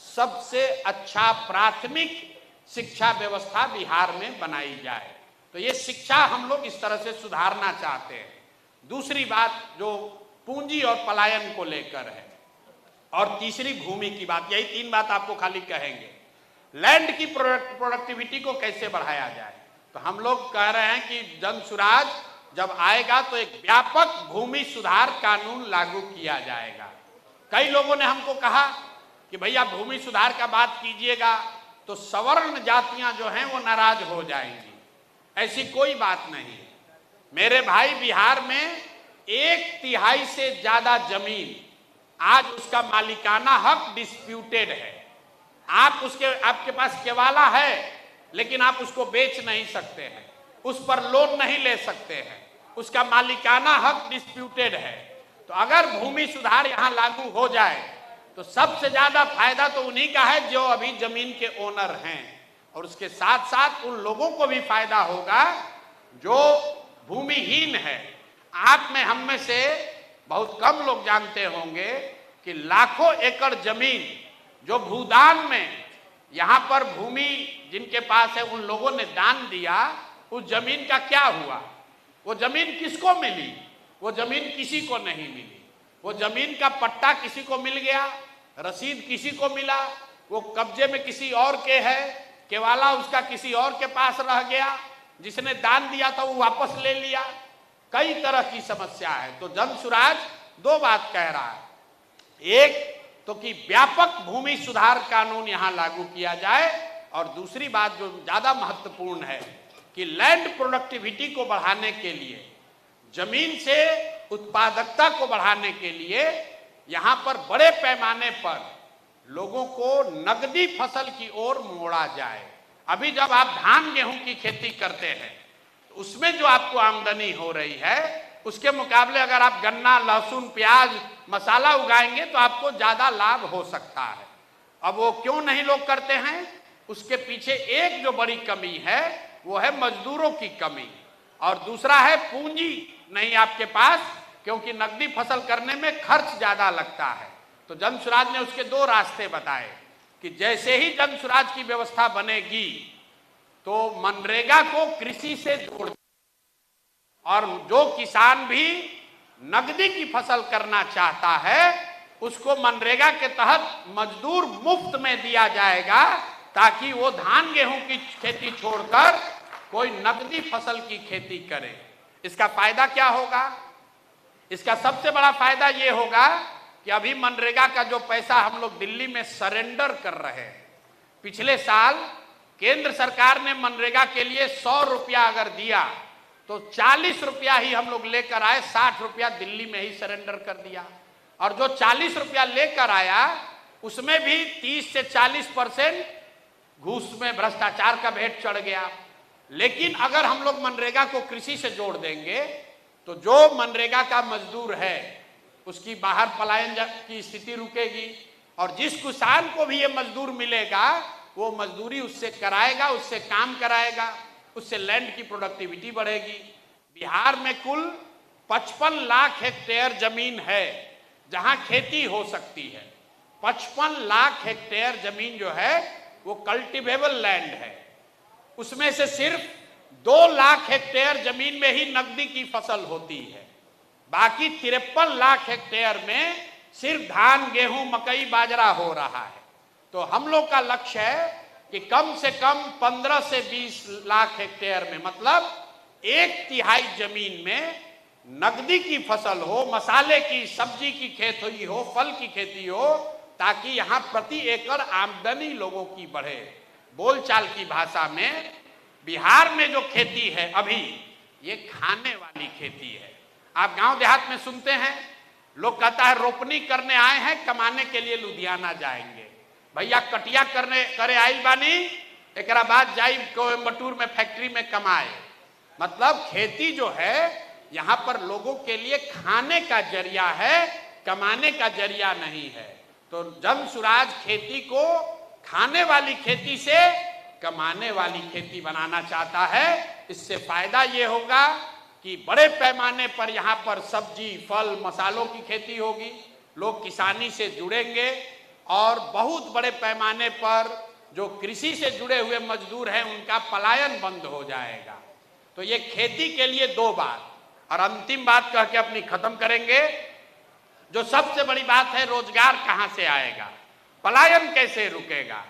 सबसे अच्छा प्राथमिक शिक्षा व्यवस्था बिहार में बनाई जाए। तो ये शिक्षा हम लोग इस तरह से सुधारना चाहते हैं। दूसरी बात जो पूंजी और पलायन को लेकर है, और तीसरी भूमि की बात, यही 3 बात आपको खाली कहेंगे। लैंड की प्रोडक्टिविटी को कैसे बढ़ाया जाए? तो हम लोग कह रहे हैं कि जनसुराज जब आएगा तो एक व्यापक भूमि सुधार कानून लागू किया जाएगा। कई लोगों ने हमको कहा कि भैया भूमि सुधार का बात कीजिएगा तो सवर्ण जातियां जो हैं वो नाराज हो जाएंगी। ऐसी कोई बात नहीं। मेरे भाई, बिहार में 1/3 से ज्यादा जमीन आज उसका मालिकाना हक डिस्प्यूटेड है। आपके पास केवाला है लेकिन आप उसको बेच नहीं सकते हैं, उस पर लोन नहीं ले सकते हैं, उसका मालिकाना हक डिस्प्यूटेड है। तो अगर भूमि सुधार यहां लागू हो जाए तो सबसे ज्यादा फायदा तो उन्हीं का है जो अभी जमीन के ओनर हैं, और उसके साथ साथ उन लोगों को भी फायदा होगा जो भूमिहीन है। आप में, हम में से बहुत कम लोग जानते होंगे कि लाखों एकड़ जमीन जो भूदान में यहां पर भूमि जिनके पास है उन लोगों ने दान दिया, उस जमीन का क्या हुआ? वो जमीन किसको मिली? वो जमीन किसी को नहीं मिली। वो जमीन का पट्टा किसी को मिल गया, रसीद किसी को मिला, वो कब्जे में किसी और के है, केवाला उसका किसी और के पास रह गया, जिसने दान दिया था वो वापस ले लिया। कई तरह की समस्या है। तो जनसुराज 2 बात कह रहा है, एक तो कि व्यापक भूमि सुधार कानून यहां लागू किया जाए, और दूसरी बात जो ज्यादा महत्वपूर्ण है कि लैंड प्रोडक्टिविटी को बढ़ाने के लिए, जमीन से उत्पादकता को बढ़ाने के लिए यहां पर बड़े पैमाने पर लोगों को नगदी फसल की ओर मोड़ा जाए। अभी जब आप धान गेहूं की खेती करते हैं तो उसमें जो आपको आमदनी हो रही है उसके मुकाबले अगर आप गन्ना, लहसुन, प्याज, मसाला उगाएंगे तो आपको ज्यादा लाभ हो सकता है। अब वो क्यों नहीं लोग करते हैं? उसके पीछे एक जो बड़ी कमी है वो है मजदूरों की कमी, और दूसरा है पूंजी नहीं आपके पास, क्योंकि नकदी फसल करने में खर्च ज्यादा लगता है। तो जनसुराज ने उसके 2 रास्ते बताए कि जैसे ही जनसुराज की व्यवस्था बनेगी तो मनरेगा को कृषि से जोड़, और जो किसान भी नकदी की फसल करना चाहता है उसको मनरेगा के तहत मजदूर मुफ्त में दिया जाएगा, ताकि वो धान गेहूं की खेती छोड़कर कोई नकदी फसल की खेती करे। इसका फायदा क्या होगा? इसका सबसे बड़ा फायदा ये होगा कि अभी मनरेगा का जो पैसा हम लोग दिल्ली में सरेंडर कर रहे हैं, पिछले साल केंद्र सरकार ने मनरेगा के लिए 100 रुपया अगर दिया तो 40 रुपया ही हम लोग लेकर आए, 60 रुपया दिल्ली में ही सरेंडर कर दिया। और जो 40 रुपया लेकर आया उसमें भी 30 से 40% घूस में भ्रष्टाचार का भेंट चढ़ गया। लेकिन अगर हम लोग मनरेगा को कृषि से जोड़ देंगे तो जो मनरेगा का मजदूर है उसकी बाहर पलायन की स्थिति रुकेगी, और जिस किसान को भी ये मजदूर मिलेगा वो मजदूरी उससे कराएगा, उससे काम कराएगा, उससे लैंड की प्रोडक्टिविटी बढ़ेगी। बिहार में कुल 55 लाख हेक्टेयर जमीन है जहां खेती हो सकती है। 55 लाख हेक्टेयर जमीन जो है वो कल्टीवेबल लैंड है। उसमें से सिर्फ 2 लाख हेक्टेयर जमीन में ही नकदी की फसल होती है। बाकी 53 लाख हेक्टेयर में सिर्फ धान, गेहूं, मकई, बाजरा हो रहा है। तो हम लोग का लक्ष्य है कि कम से कम 15 से 20 लाख हेक्टेयर में, मतलब 1/3 जमीन में नकदी की फसल हो, मसाले की, सब्जी की खेती हो, फल की खेती हो, ताकि यहां प्रति एकड़ आमदनी लोगों की बढ़े। बोलचाल की भाषा में बिहार में जो खेती है अभी, ये खाने वाली खेती है। आप गांव देहात में सुनते हैं, लोग कहता है रोपनी करने आए हैं, कमाने के लिए लुधियाना जाएंगे। भैया कटिया करे आइल बानी, एक बाद जाई कोयम्बटूर में फैक्ट्री में कमाए। मतलब खेती जो है यहां पर लोगों के लिए खाने का जरिया है, कमाने का जरिया नहीं है। तो जन सुराज खेती को खाने वाली खेती से कमाने वाली खेती बनाना चाहता है। इससे फायदा ये होगा कि बड़े पैमाने पर यहाँ पर सब्जी, फल, मसालों की खेती होगी, लोग किसानी से जुड़ेंगे और बहुत बड़े पैमाने पर जो कृषि से जुड़े हुए मजदूर हैं उनका पलायन बंद हो जाएगा। तो ये खेती के लिए दो बात, और अंतिम बात कह के अपनी खत्म करेंगे। जो सबसे बड़ी बात है, रोजगार कहां से आएगा, पलायन कैसे रुकेगा।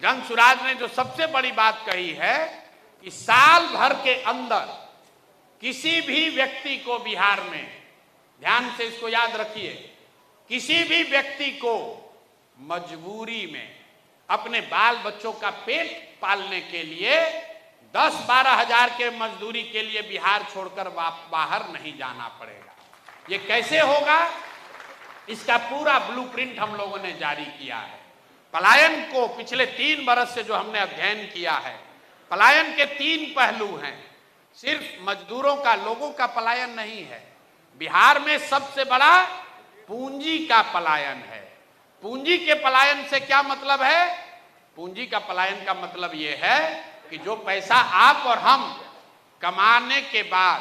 जन सुराज ने जो सबसे बड़ी बात कही है कि साल भर के अंदर किसी भी व्यक्ति को बिहार में, ध्यान से इसको याद रखिए, किसी भी व्यक्ति को मजबूरी में अपने बाल बच्चों का पेट पालने के लिए 10-12 हजार के मजदूरी के लिए बिहार छोड़कर बाहर नहीं जाना पड़ेगा। ये कैसे होगा, इसका पूरा ब्लूप्रिंट हम लोगों ने जारी किया है। पलायन को पिछले 3 बरस से जो हमने अध्ययन किया है, पलायन के 3 पहलू हैं। सिर्फ मजदूरों का, लोगों का पलायन नहीं है, बिहार में सबसे बड़ा पूंजी का पलायन है। पूंजी के पलायन से क्या मतलब है, पूंजी का पलायन का मतलब यह है कि जो पैसा आप और हम कमाने के बाद,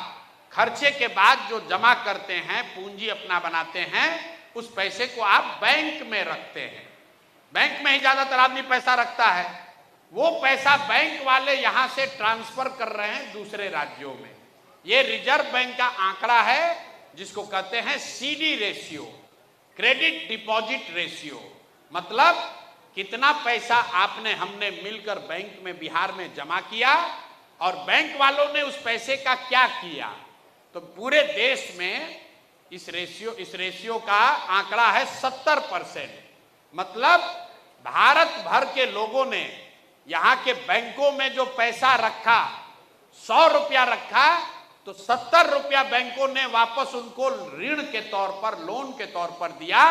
खर्चे के बाद जो जमा करते हैं, पूंजी अपना बनाते हैं, उस पैसे को आप बैंक में रखते हैं। बैंक में ही ज्यादातर आदमी पैसा रखता है। वो पैसा बैंक वाले यहां से ट्रांसफर कर रहे हैं दूसरे राज्यों में। ये रिजर्व बैंक का आंकड़ा है जिसको कहते हैं CD ratio, credit deposit ratio. मतलब कितना पैसा आपने, हमने मिलकर बैंक में बिहार में जमा किया और बैंक वालों ने उस पैसे का क्या किया। तो पूरे देश में इस रेशियो का आंकड़ा है 70%। मतलब भारत भर के लोगों ने यहां के बैंकों में जो पैसा रखा, 100 रुपया रखा, तो 70 रुपया बैंकों ने वापस उनको ऋण के तौर पर, लोन के तौर पर दिया,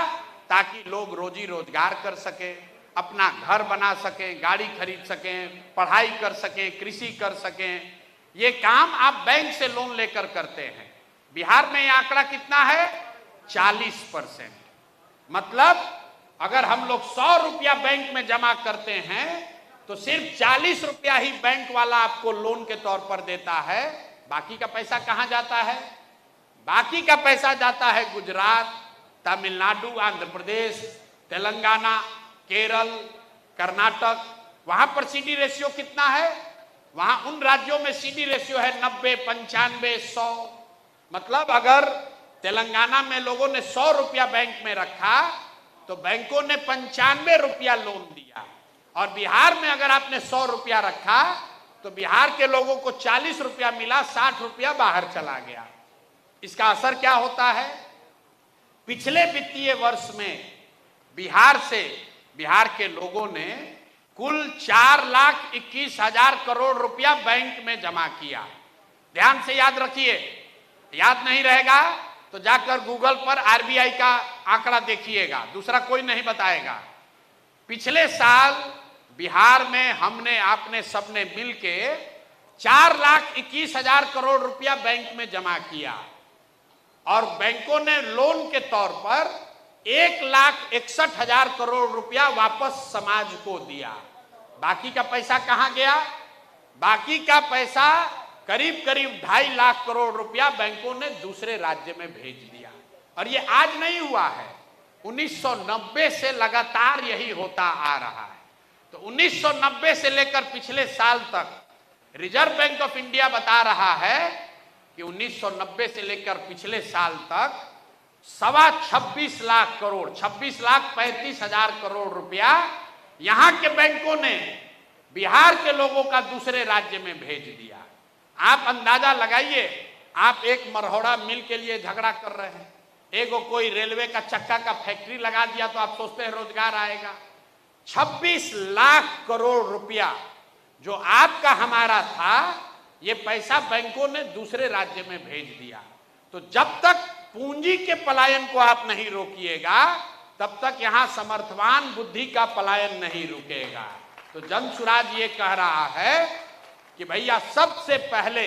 ताकि लोग रोजी रोजगार कर सकें, अपना घर बना सकें, गाड़ी खरीद सकें, पढ़ाई कर सकें, कृषि कर सकें। ये काम आप बैंक से लोन लेकर करते हैं। बिहार में ये आंकड़ा कितना है, 40%। मतलब अगर हम लोग 100 रुपया बैंक में जमा करते हैं तो सिर्फ 40 रुपया ही बैंक वाला आपको लोन के तौर पर देता है। बाकी का पैसा कहां जाता है, बाकी का पैसा जाता है गुजरात, तमिलनाडु, आंध्र प्रदेश, तेलंगाना, केरल, कर्नाटक। वहां पर सीडी रेशियो कितना है, वहां उन राज्यों में सीडी रेशियो है 90, 95, 100। मतलब अगर तेलंगाना में लोगों ने 100 रुपया बैंक में रखा तो बैंकों ने 95 रुपया लोन दिया, और बिहार में अगर आपने 100 रुपया रखा तो बिहार के लोगों को 40 रुपया मिला, 60 रुपया बाहर चला गया। इसका असर क्या होता है, पिछले वित्तीय वर्ष में बिहार के लोगों ने कुल 4,21,000 करोड़ रुपया बैंक में जमा किया। ध्यान से याद रखिए, याद नहीं रहेगा तो जाकर गूगल पर आरबीआई का आंकड़ा देखिएगा, दूसरा कोई नहीं बताएगा। पिछले साल बिहार में हमने, आपने सबने मिलके 4,21,000 करोड़ रुपया बैंक में जमा किया, और बैंकों ने लोन के तौर पर 1,61,000 करोड़ रुपया वापस समाज को दिया। बाकी का पैसा कहां गया, बाकी का पैसा करीब करीब 2.5 लाख करोड़ रुपया बैंकों ने दूसरे राज्य में भेज दिया। और ये आज नहीं हुआ है, 1990 से लगातार यही होता आ रहा है। तो 1990 से लेकर पिछले साल तक रिजर्व बैंक ऑफ इंडिया बता रहा है कि 1990 से लेकर पिछले साल तक 26 लाख करोड़, 26,35,000 करोड़ रुपया यहां के बैंकों ने बिहार के लोगों का दूसरे राज्य में भेज दिया। आप अंदाजा लगाइए आप एक मरहोड़ा मिल के लिए झगड़ा कर रहे हैं, एगो कोई रेलवे का चक्का का फैक्ट्री लगा दिया तो आप सोचते हैं रोजगार आएगा। 26 लाख करोड़ रुपया जो आपका हमारा था, ये पैसा बैंकों ने दूसरे राज्य में भेज दिया। तो जब तक पूंजी के पलायन को आप नहीं रोकिएगा, तब तक यहां समर्थवान बुद्धि का पलायन नहीं रुकेगा। तो जनसुराज ये कह रहा है कि भैया सबसे पहले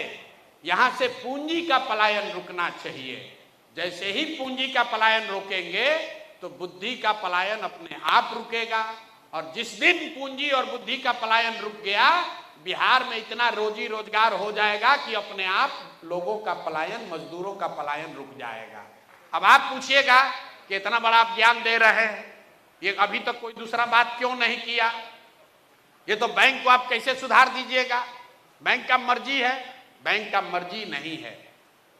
यहां से पूंजी का पलायन रुकना चाहिए। जैसे ही पूंजी का पलायन रोकेंगे तो बुद्धि का पलायन अपने आप रुकेगा। और जिस दिन पूंजी और बुद्धि का पलायन रुक गया, बिहार में इतना रोजी रोजगार हो जाएगा कि अपने आप लोगों का पलायन, मजदूरों का पलायन रुक जाएगा। अब आप पूछिएगा कि इतना बड़ा आप ज्ञान दे रहे हैं, ये अभी तक कोई दूसरा बात क्यों नहीं किया? ये तो बैंक को आप कैसे सुधार दीजिएगा? बैंक का मर्जी है? बैंक का मर्जी नहीं है,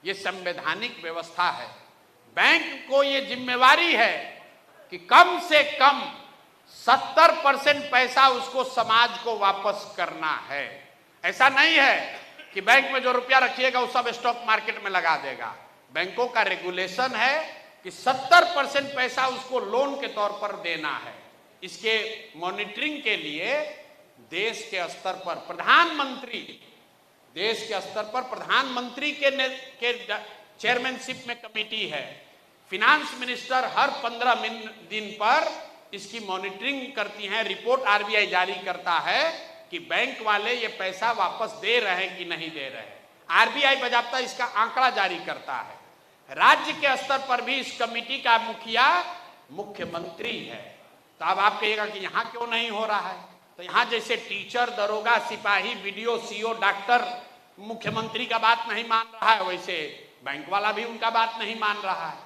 ये संवैधानिक व्यवस्था है। बैंक को ये जिम्मेवारी है कि कम से कम 70% पैसा उसको समाज को वापस करना है। ऐसा नहीं है कि बैंक में जो रुपया रखिएगा वो सब स्टॉक मार्केट में लगा देगा। बैंकों का रेगुलेशन है कि 70% पैसा उसको लोन के तौर पर देना है। इसके मॉनिटरिंग के लिए देश के स्तर पर प्रधानमंत्री, देश के स्तर पर प्रधानमंत्री के चेयरमैनशिप में कमेटी है। फिनांस मिनिस्टर हर 15 दिन पर इसकी मॉनिटरिंग करती हैं, रिपोर्ट आरबीआई जारी करता है कि बैंक वाले ये पैसा वापस दे रहे हैं कि नहीं दे रहे हैं। आरबीआई बाकायदा इसका आंकड़ा जारी करता है। राज्य के स्तर पर भी इस कमेटी का मुखिया मुख्यमंत्री है। तो अब आप कहिएगा कि यहाँ क्यों नहीं हो रहा है? तो यहाँ जैसे टीचर, दरोगा, सिपाही, बीडीओ, सीओ, डॉक्टर मुख्यमंत्री का बात नहीं मान रहा है, वैसे बैंक वाला भी उनका बात नहीं मान रहा है।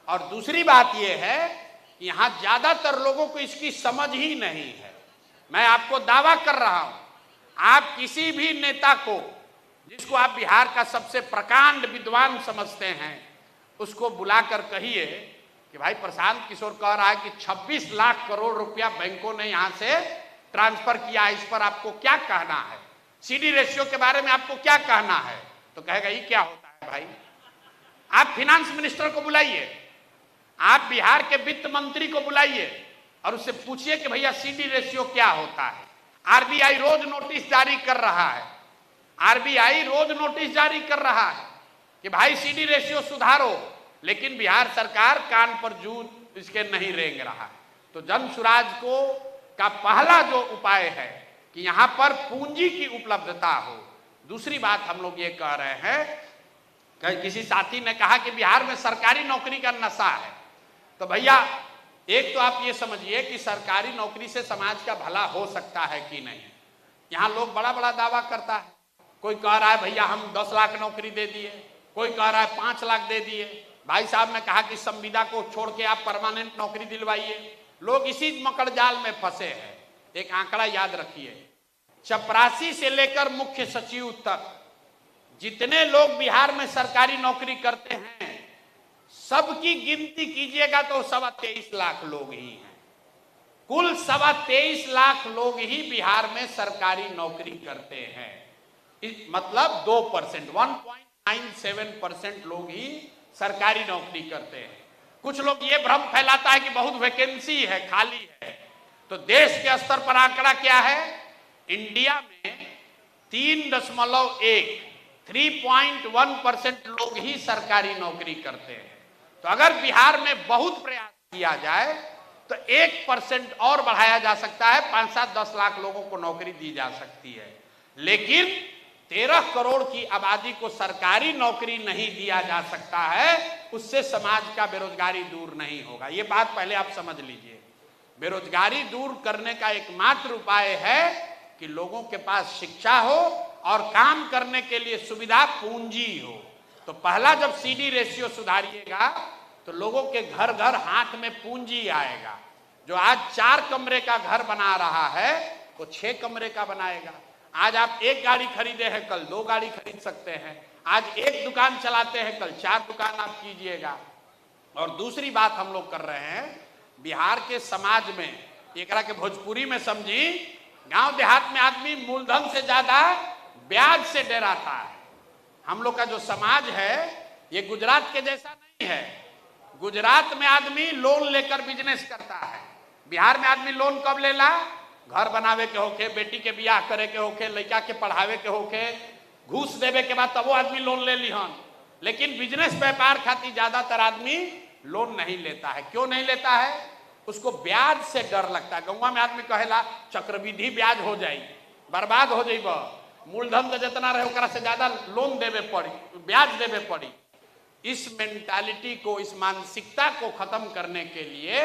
और दूसरी बात यह है कि यहाँ ज्यादातर लोगों को इसकी समझ ही नहीं है। मैं आपको दावा कर रहा हूं, आप किसी भी नेता को, जिसको आप बिहार का सबसे प्रकांड विद्वान समझते हैं, उसको बुलाकर कहिए कि भाई प्रशांत किशोर कह रहा है कि 26 लाख करोड़ रुपया बैंकों ने यहां से ट्रांसफर किया, इस पर आपको क्या कहना है? सीडी रेशियो के बारे में आपको क्या कहना है? तो कहेगा ये क्या होता है भाई? आप फिनांस मिनिस्टर को बुलाइए, आप बिहार के वित्त मंत्री को बुलाइए और उससे पूछिए कि भैया सीडी रेशियो क्या होता है। आरबीआई रोज नोटिस जारी कर रहा है, आरबीआई रोज नोटिस जारी कर रहा है कि भाई सीडी रेशियो सुधारो, लेकिन बिहार सरकार कान पर जूं इसके नहीं रेंग रहा है। तो जनसुराज को का पहला जो उपाय है कि यहां पर पूंजी की उपलब्धता हो। दूसरी बात हम लोग ये कह रहे हैं, किसी साथी ने कहा कि बिहार में सरकारी नौकरी का नशा है। तो भैया एक तो आप ये समझिए कि सरकारी नौकरी से समाज का भला हो सकता है कि नहीं। यहाँ लोग बड़ा बड़ा दावा करता है, कोई कह रहा है भैया हम 10 लाख नौकरी दे दिए, कोई कह रहा है 5 लाख दे दिए। भाई साहब ने कहा कि संविदा को छोड़ के आप परमानेंट नौकरी दिलवाइए। लोग इसी मकड़जाल में फंसे हैं। एक आंकड़ा याद रखिए, चपरासी से लेकर मुख्य सचिव तक जितने लोग बिहार में सरकारी नौकरी करते हैं, सबकी गिनती कीजिएगा तो 23.25 लाख लोग ही हैं। कुल 23.25 लाख लोग ही बिहार में सरकारी नौकरी करते हैं। मतलब 2%, 1.97% लोग ही सरकारी नौकरी करते हैं। कुछ लोग ये भ्रम फैलाता है कि बहुत वैकेंसी है, खाली है। तो देश के स्तर पर आंकड़ा क्या है? इंडिया में 3.1% लोग ही सरकारी नौकरी करते हैं। तो अगर बिहार में बहुत प्रयास किया जाए तो 1% और बढ़ाया जा सकता है, 5-7-10 लाख लोगों को नौकरी दी जा सकती है। लेकिन 13 करोड़ की आबादी को सरकारी नौकरी नहीं दिया जा सकता है, उससे समाज का बेरोजगारी दूर नहीं होगा। ये बात पहले आप समझ लीजिए। बेरोजगारी दूर करने का एकमात्र उपाय है कि लोगों के पास शिक्षा हो और काम करने के लिए सुविधा, पूंजी हो। तो पहला जब सीडी रेशियो सुधारिएगा तो लोगों के घर घर हाथ में पूंजी आएगा। जो आज 4 कमरे का घर बना रहा है वो 6 कमरे का बनाएगा। आज आप 1 गाड़ी खरीदे हैं, कल 2 गाड़ी खरीद सकते हैं। आज 1 दुकान चलाते हैं, कल 4 दुकान आप कीजिएगा। और दूसरी बात हम लोग कर रहे हैं, बिहार के समाज में, एकरा के भोजपुरी में समझी, गांव देहात में आदमी मूलधन से ज्यादा ब्याज से डराता है। हम लोग का जो समाज है ये गुजरात के जैसा नहीं है। गुजरात में आदमी लोन लेकर बिजनेस करता है, बिहार में आदमी लोन कब लेला? घर बनावे के होके, बेटी के बियाह करे के होके, लड़का के पढ़ावे के होके, घूस देवे के बाद तब वो आदमी लोन ले लिहन। लेकिन बिजनेस व्यापार खातिर ज्यादातर आदमी लोन नहीं लेता है। क्यों नहीं लेता है? उसको ब्याज से डर लगता है। गौवा में आदमी कहेला चक्रवृद्धि ब्याज हो जाई, बर्बाद हो जाइब, मूलधन तो जितना रहे ओकरा से ज्यादा लोन देवे पड़ी, ब्याज देवे पड़ी। इस मेंटालिटी को, इस मानसिकता को खत्म करने के लिए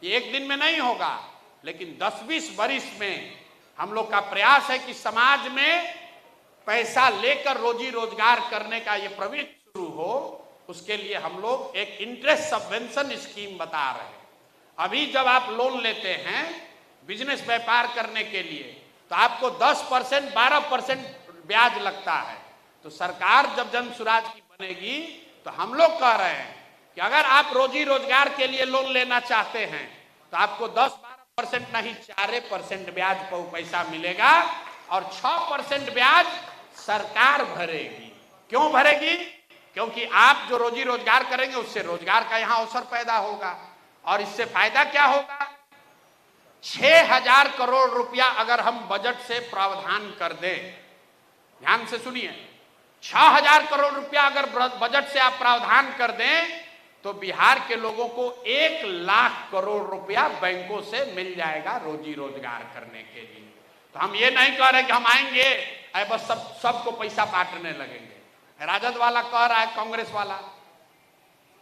ये एक दिन में नहीं होगा, लेकिन 10-20 वर्ष में हम लोग का प्रयास है कि समाज में पैसा लेकर रोजी रोजगार करने का ये प्रवृत्ति शुरू हो। उसके लिए हम लोग एक इंटरेस्ट सबवेंशन स्कीम बता रहे हैं। अभी जब आप लोन लेते हैं बिजनेस व्यापार करने के लिए तो आपको 10%, 12% ब्याज लगता है। तो सरकार जब जन सुराज की बनेगी तो हम लोग कह रहे हैं कि अगर आप रोजी रोजगार के लिए लोन लेना चाहते हैं तो आपको 10-12% नहीं 4% ब्याज पैसा मिलेगा और 6% ब्याज सरकार भरेगी। क्यों भरेगी? क्योंकि आप जो रोजी रोजगार करेंगे उससे रोजगार का यहां अवसर पैदा होगा और इससे फायदा क्या होगा? 6,000 करोड़ रुपया अगर हम बजट से प्रावधान कर दें, ध्यान से सुनिए, 6,000 करोड़ रुपया अगर बजट से आप प्रावधान कर दें तो बिहार के लोगों को 1 लाख करोड़ रुपया बैंकों से मिल जाएगा रोजी रोजगार करने के लिए। तो हम ये नहीं कह रहे कि हम आएंगे बस सबको पैसा बांटने लगेंगे। राजद वाला कह रहा है, कांग्रेस वाला,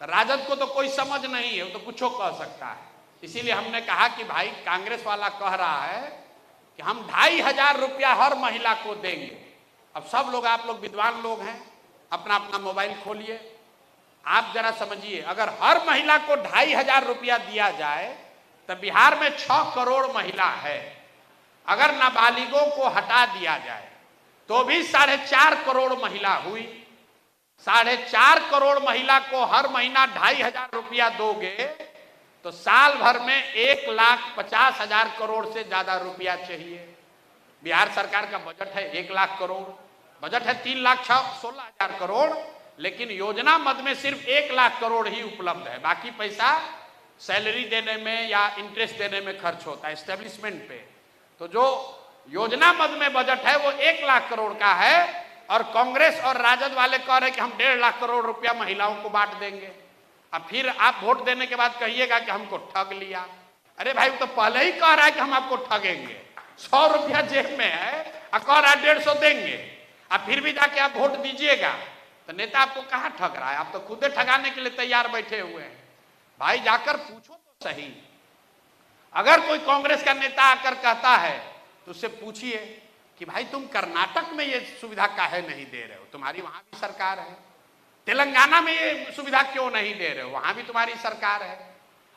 तो राजद को तो कोई समझ नहीं है, वो तो कुछ कह सकता है। इसीलिए हमने कहा कि भाई कांग्रेस वाला कह रहा है कि हम 2,500 रुपया हर महिला को देंगे। अब सब लोग, आप लोग विद्वान लोग हैं, अपना अपना मोबाइल खोलिए, आप जरा समझिए, अगर हर महिला को 2,500 रुपया दिया जाए तो बिहार में 6 करोड़ महिला है। अगर नाबालिगों को हटा दिया जाए तो भी 4.5 करोड़ महिला हुई। 4.5 करोड़ महिला को हर महीना 2,500 रुपया दोगे तो साल भर में 1,50,000 करोड़ से ज्यादा रुपया चाहिए। बिहार सरकार का बजट है 1 लाख करोड़, बजट है 3,16,000 करोड़, लेकिन योजना मद में सिर्फ 1 लाख करोड़ ही उपलब्ध है। बाकी पैसा सैलरी देने में या इंटरेस्ट देने में खर्च होता है, एस्टेब्लिशमेंट पे। तो जो योजना मद में बजट है वो 1 लाख करोड़ का है और कांग्रेस और राजद वाले कह रहे कि हम 1.5 लाख करोड़ रुपया महिलाओं को बांट देंगे। अब फिर आप वोट देने के बाद कहिएगा कि हमको ठग लिया। अरे भाई, वो तो पहले ही कह रहा है कि हम आपको ठगेंगे, 100 रुपया जेब में है और कह रहा है 150 देंगे। अब फिर भी जाके आप वोट दीजिएगा तो नेता आपको कहाँ ठग रहा है? आप तो खुदे ठगाने के लिए तैयार बैठे हुए हैं। भाई जाकर पूछो तो सही। अगर कोई कांग्रेस का नेता आकर कहता है तो उससे पूछिए कि भाई तुम कर्नाटक में ये सुविधा काहे नहीं दे रहे हो? तुम्हारी वहां भी सरकार है। तेलंगाना में ये सुविधा क्यों नहीं दे रहे हो? वहां भी तुम्हारी सरकार है।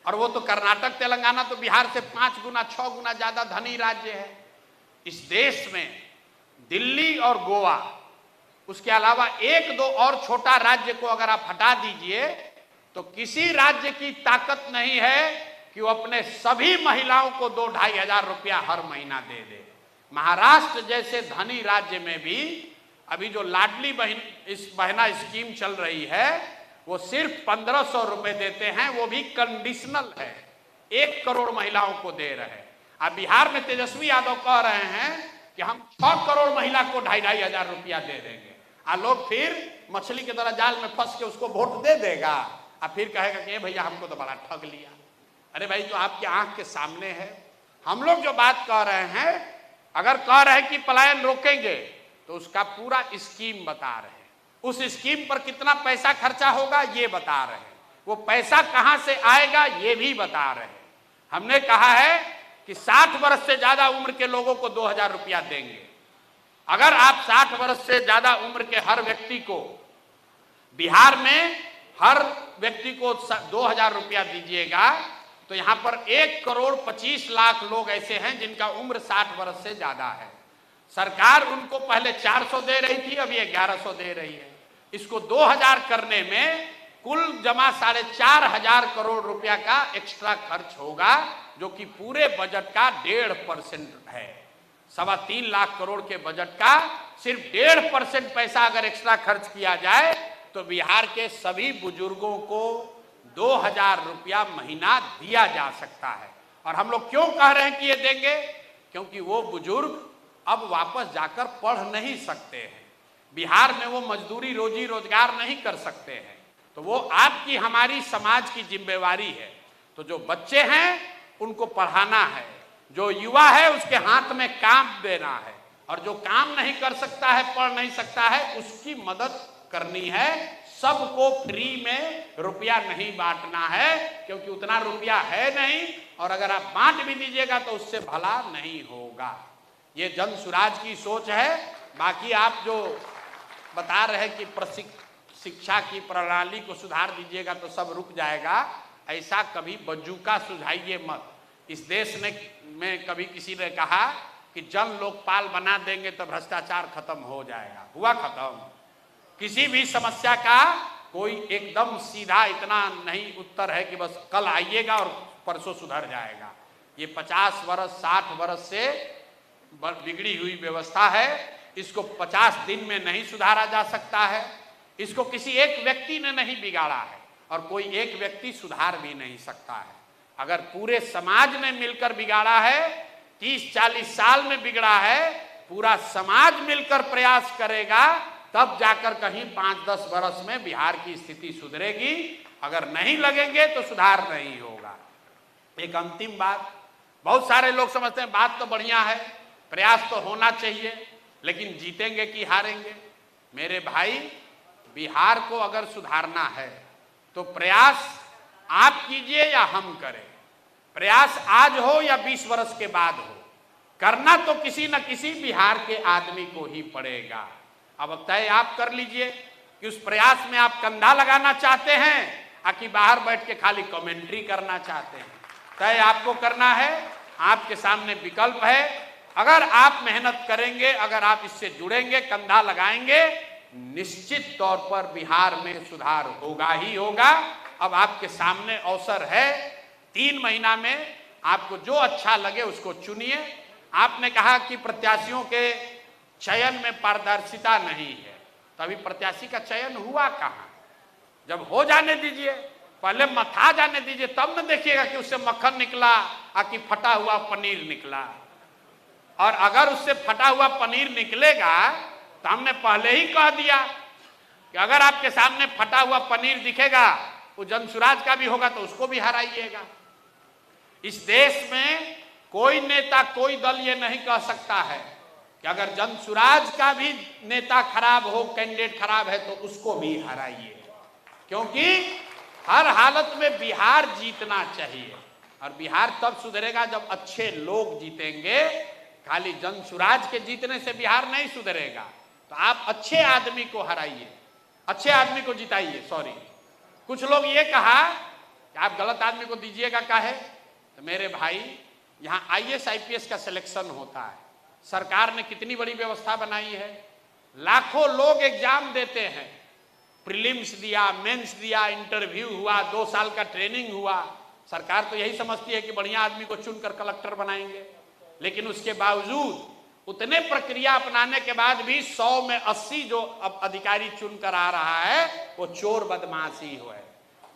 और वो तो कर्नाटक, तेलंगाना तो बिहार से 5 गुना 6 गुना ज्यादा धनी राज्य है। इस देश में दिल्ली और गोवा, उसके अलावा 1-2 और छोटा राज्य को अगर आप हटा दीजिए तो किसी राज्य की ताकत नहीं है कि वो अपने सभी महिलाओं को 2-2,500 रुपया हर महीना दे दे। महाराष्ट्र जैसे धनी राज्य में भी अभी जो लाडली बहना स्कीम चल रही है वो सिर्फ 1,500 रुपए देते हैं, वो भी कंडीशनल है। 1 करोड़ महिलाओं को दे रहे हैं। अब बिहार में तेजस्वी यादव कह रहे हैं कि हम 6 करोड़ महिला को 2,500 रुपया दे देंगे। लोग फिर मछली की तरह जाल में फंस के उसको वोट दे देगा और फिर कहेगा कि भैया हमको तो बड़ा ठग लिया। अरे भाई, जो आपके आंख के सामने है। हम लोग जो बात कह रहे हैं, अगर कह रहे हैं कि पलायन रोकेंगे तो उसका पूरा स्कीम बता रहे हैं। उस स्कीम पर कितना पैसा खर्चा होगा ये बता रहे हैं। वो पैसा कहां से आएगा ये भी बता रहे हैं। हमने कहा है कि 60 वर्ष से ज्यादा उम्र के लोगों को 2,000 रुपया देंगे। अगर आप 60 वर्ष से ज्यादा उम्र के हर व्यक्ति को, बिहार में हर व्यक्ति को 2,000 रुपया दीजिएगा तो यहां पर 1,25,00,000 लोग ऐसे हैं जिनका उम्र 60 वर्ष से ज्यादा है। सरकार उनको पहले 400 दे रही थी, अभी 1,100 दे रही है। इसको 2,000 करने में कुल जमा 4,500 करोड़ रुपया का एक्स्ट्रा खर्च होगा, जो कि पूरे बजट का 1.5% है। 3.25 लाख करोड़ के बजट का सिर्फ 1.5% पैसा अगर एक्स्ट्रा खर्च किया जाए तो बिहार के सभी बुजुर्गों को 2000 रुपया महीना दिया जा सकता है। और हम लोग क्यों कह रहे हैं कि ये देंगे? क्योंकि वो बुजुर्ग अब वापस जाकर पढ़ नहीं सकते हैं, बिहार में वो मजदूरी रोजी रोजगार नहीं कर सकते हैं, तो वो आपकी हमारी समाज की जिम्मेवारी है। तो जो बच्चे हैं उनको पढ़ाना है, जो युवा है उसके हाथ में काम देना है, और जो काम नहीं कर सकता है, पढ़ नहीं सकता है, उसकी मदद करनी है। सबको फ्री में रुपया नहीं बांटना है, क्योंकि उतना रुपया है नहीं, और अगर आप बांट भी दीजिएगा तो उससे भला नहीं होगा। ये जन सुराज की सोच है। बाकी आप जो बता रहे कि शिक्षा की प्रणाली को सुधार दीजिएगा तो सब रुक जाएगा, ऐसा कभी बज्जूका सुझाइए मत। इस देश में कभी किसी ने कहा कि जन लोकपाल बना देंगे तो भ्रष्टाचार खत्म हो जाएगा। हुआ खत्म? किसी भी समस्या का कोई एकदम सीधा इतना नहीं उत्तर है कि बस कल आइएगा और परसों सुधर जाएगा। ये 50 वर्ष 60 वर्ष से बिगड़ी हुई व्यवस्था है, इसको 50 दिन में नहीं सुधारा जा सकता है। इसको किसी एक व्यक्ति ने नहीं बिगाड़ा है, और कोई एक व्यक्ति सुधार भी नहीं सकता है। अगर पूरे समाज ने मिलकर बिगाड़ा है, 30-40 साल में बिगड़ा है, पूरा समाज मिलकर प्रयास करेगा, तब जाकर कहीं 5-10 वर्ष में बिहार की स्थिति सुधरेगी। अगर नहीं लगेंगे तो सुधार नहीं होगा। एक अंतिम बात, बहुत सारे लोग समझते हैं बात तो बढ़िया है, प्रयास तो होना चाहिए, लेकिन जीतेंगे कि हारेंगे? मेरे भाई, बिहार को अगर सुधारना है तो प्रयास आप कीजिए या हम करें, प्रयास आज हो या 20 वर्ष के बाद हो, करना तो किसी न किसी बिहार के आदमी को ही पड़ेगा। अब तय आप कर लीजिए कि उस प्रयास में आप कंधा लगाना चाहते हैं कि बाहर बैठ के खाली कमेंट्री करना चाहते हैं। तय आपको करना है, आपके सामने विकल्प है। अगर आप मेहनत करेंगे, अगर आप इससे जुड़ेंगे, कंधा लगाएंगे, निश्चित तौर पर बिहार में सुधार होगा ही होगा। अब आपके सामने अवसर है, 3 महीना में आपको जो अच्छा लगे उसको चुनिए। आपने कहा कि प्रत्याशियों के चयन में पारदर्शिता नहीं है, तो अभी प्रत्याशी का चयन हुआ कहाँ? जब हो जाने दीजिए, पहले मथा जाने दीजिए, तब न देखिएगा कि उससे मक्खन निकला कि फटा हुआ पनीर निकला। और अगर उससे फटा हुआ पनीर निकलेगा तो हमने पहले ही कह दिया कि अगर आपके सामने फटा हुआ पनीर दिखेगा, वो जनसुराज का भी होगा तो उसको भी हराइएगा। इस देश में कोई नेता, कोई दल ये नहीं कह सकता है कि अगर जनसुराज का भी नेता खराब हो, कैंडिडेट खराब है, तो उसको भी हराइए, क्योंकि हर हालत में बिहार जीतना चाहिए। और बिहार तब सुधरेगा जब अच्छे लोग जीतेंगे। खाली जनसुराज के जीतने से बिहार नहीं सुधरेगा। तो आप अच्छे आदमी को हराइए, अच्छे आदमी को जिताइए। सॉरी, कुछ लोग ये कहा कि आप गलत आदमी को दीजिएगा काहे? तो मेरे भाई, यहाँ IAS IPS का सिलेक्शन होता है, सरकार ने कितनी बड़ी व्यवस्था बनाई है। लाखों लोग एग्जाम देते हैं, प्रीलिम्स दिया, मेंस दिया, इंटरव्यू हुआ, 2 साल का ट्रेनिंग हुआ। सरकार तो यही समझती है कि बढ़िया आदमी को चुनकर कलेक्टर बनाएंगे, लेकिन उसके बावजूद उतने प्रक्रिया अपनाने के बाद भी 100 में 80 जो अब अधिकारी चुनकर आ रहा है वो चोर बदमाशी हो है।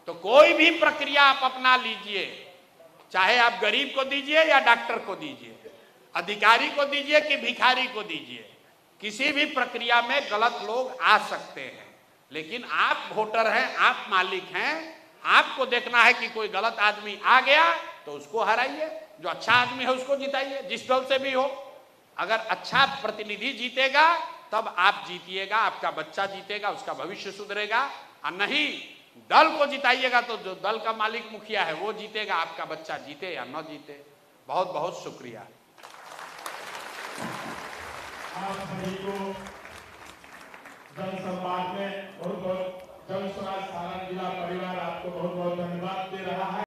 तो कोई भी प्रक्रिया आप अपना लीजिए, चाहे आप गरीब को दीजिए या डॉक्टर को दीजिए, अधिकारी को दीजिए कि भिखारी को दीजिए, किसी भी प्रक्रिया में गलत लोग आ सकते हैं। लेकिन आप वोटर हैं, आप मालिक हैं, आपको देखना है कि कोई गलत आदमी आ गया तो उसको हराइए, जो अच्छा आदमी है उसको जिताइए, जिस दल से भी हो। अगर अच्छा प्रतिनिधि जीतेगा तब आप जीतिएगा, आपका बच्चा जीतेगा, उसका भविष्य सुधरेगा। और नहीं, दल को जिताइएगा तो जो दल का मालिक मुखिया है वो जीतेगा, आपका बच्चा जीते या न जीते। बहुत बहुत शुक्रिया। आप सभी को जनसंवाद में बहुत बहुत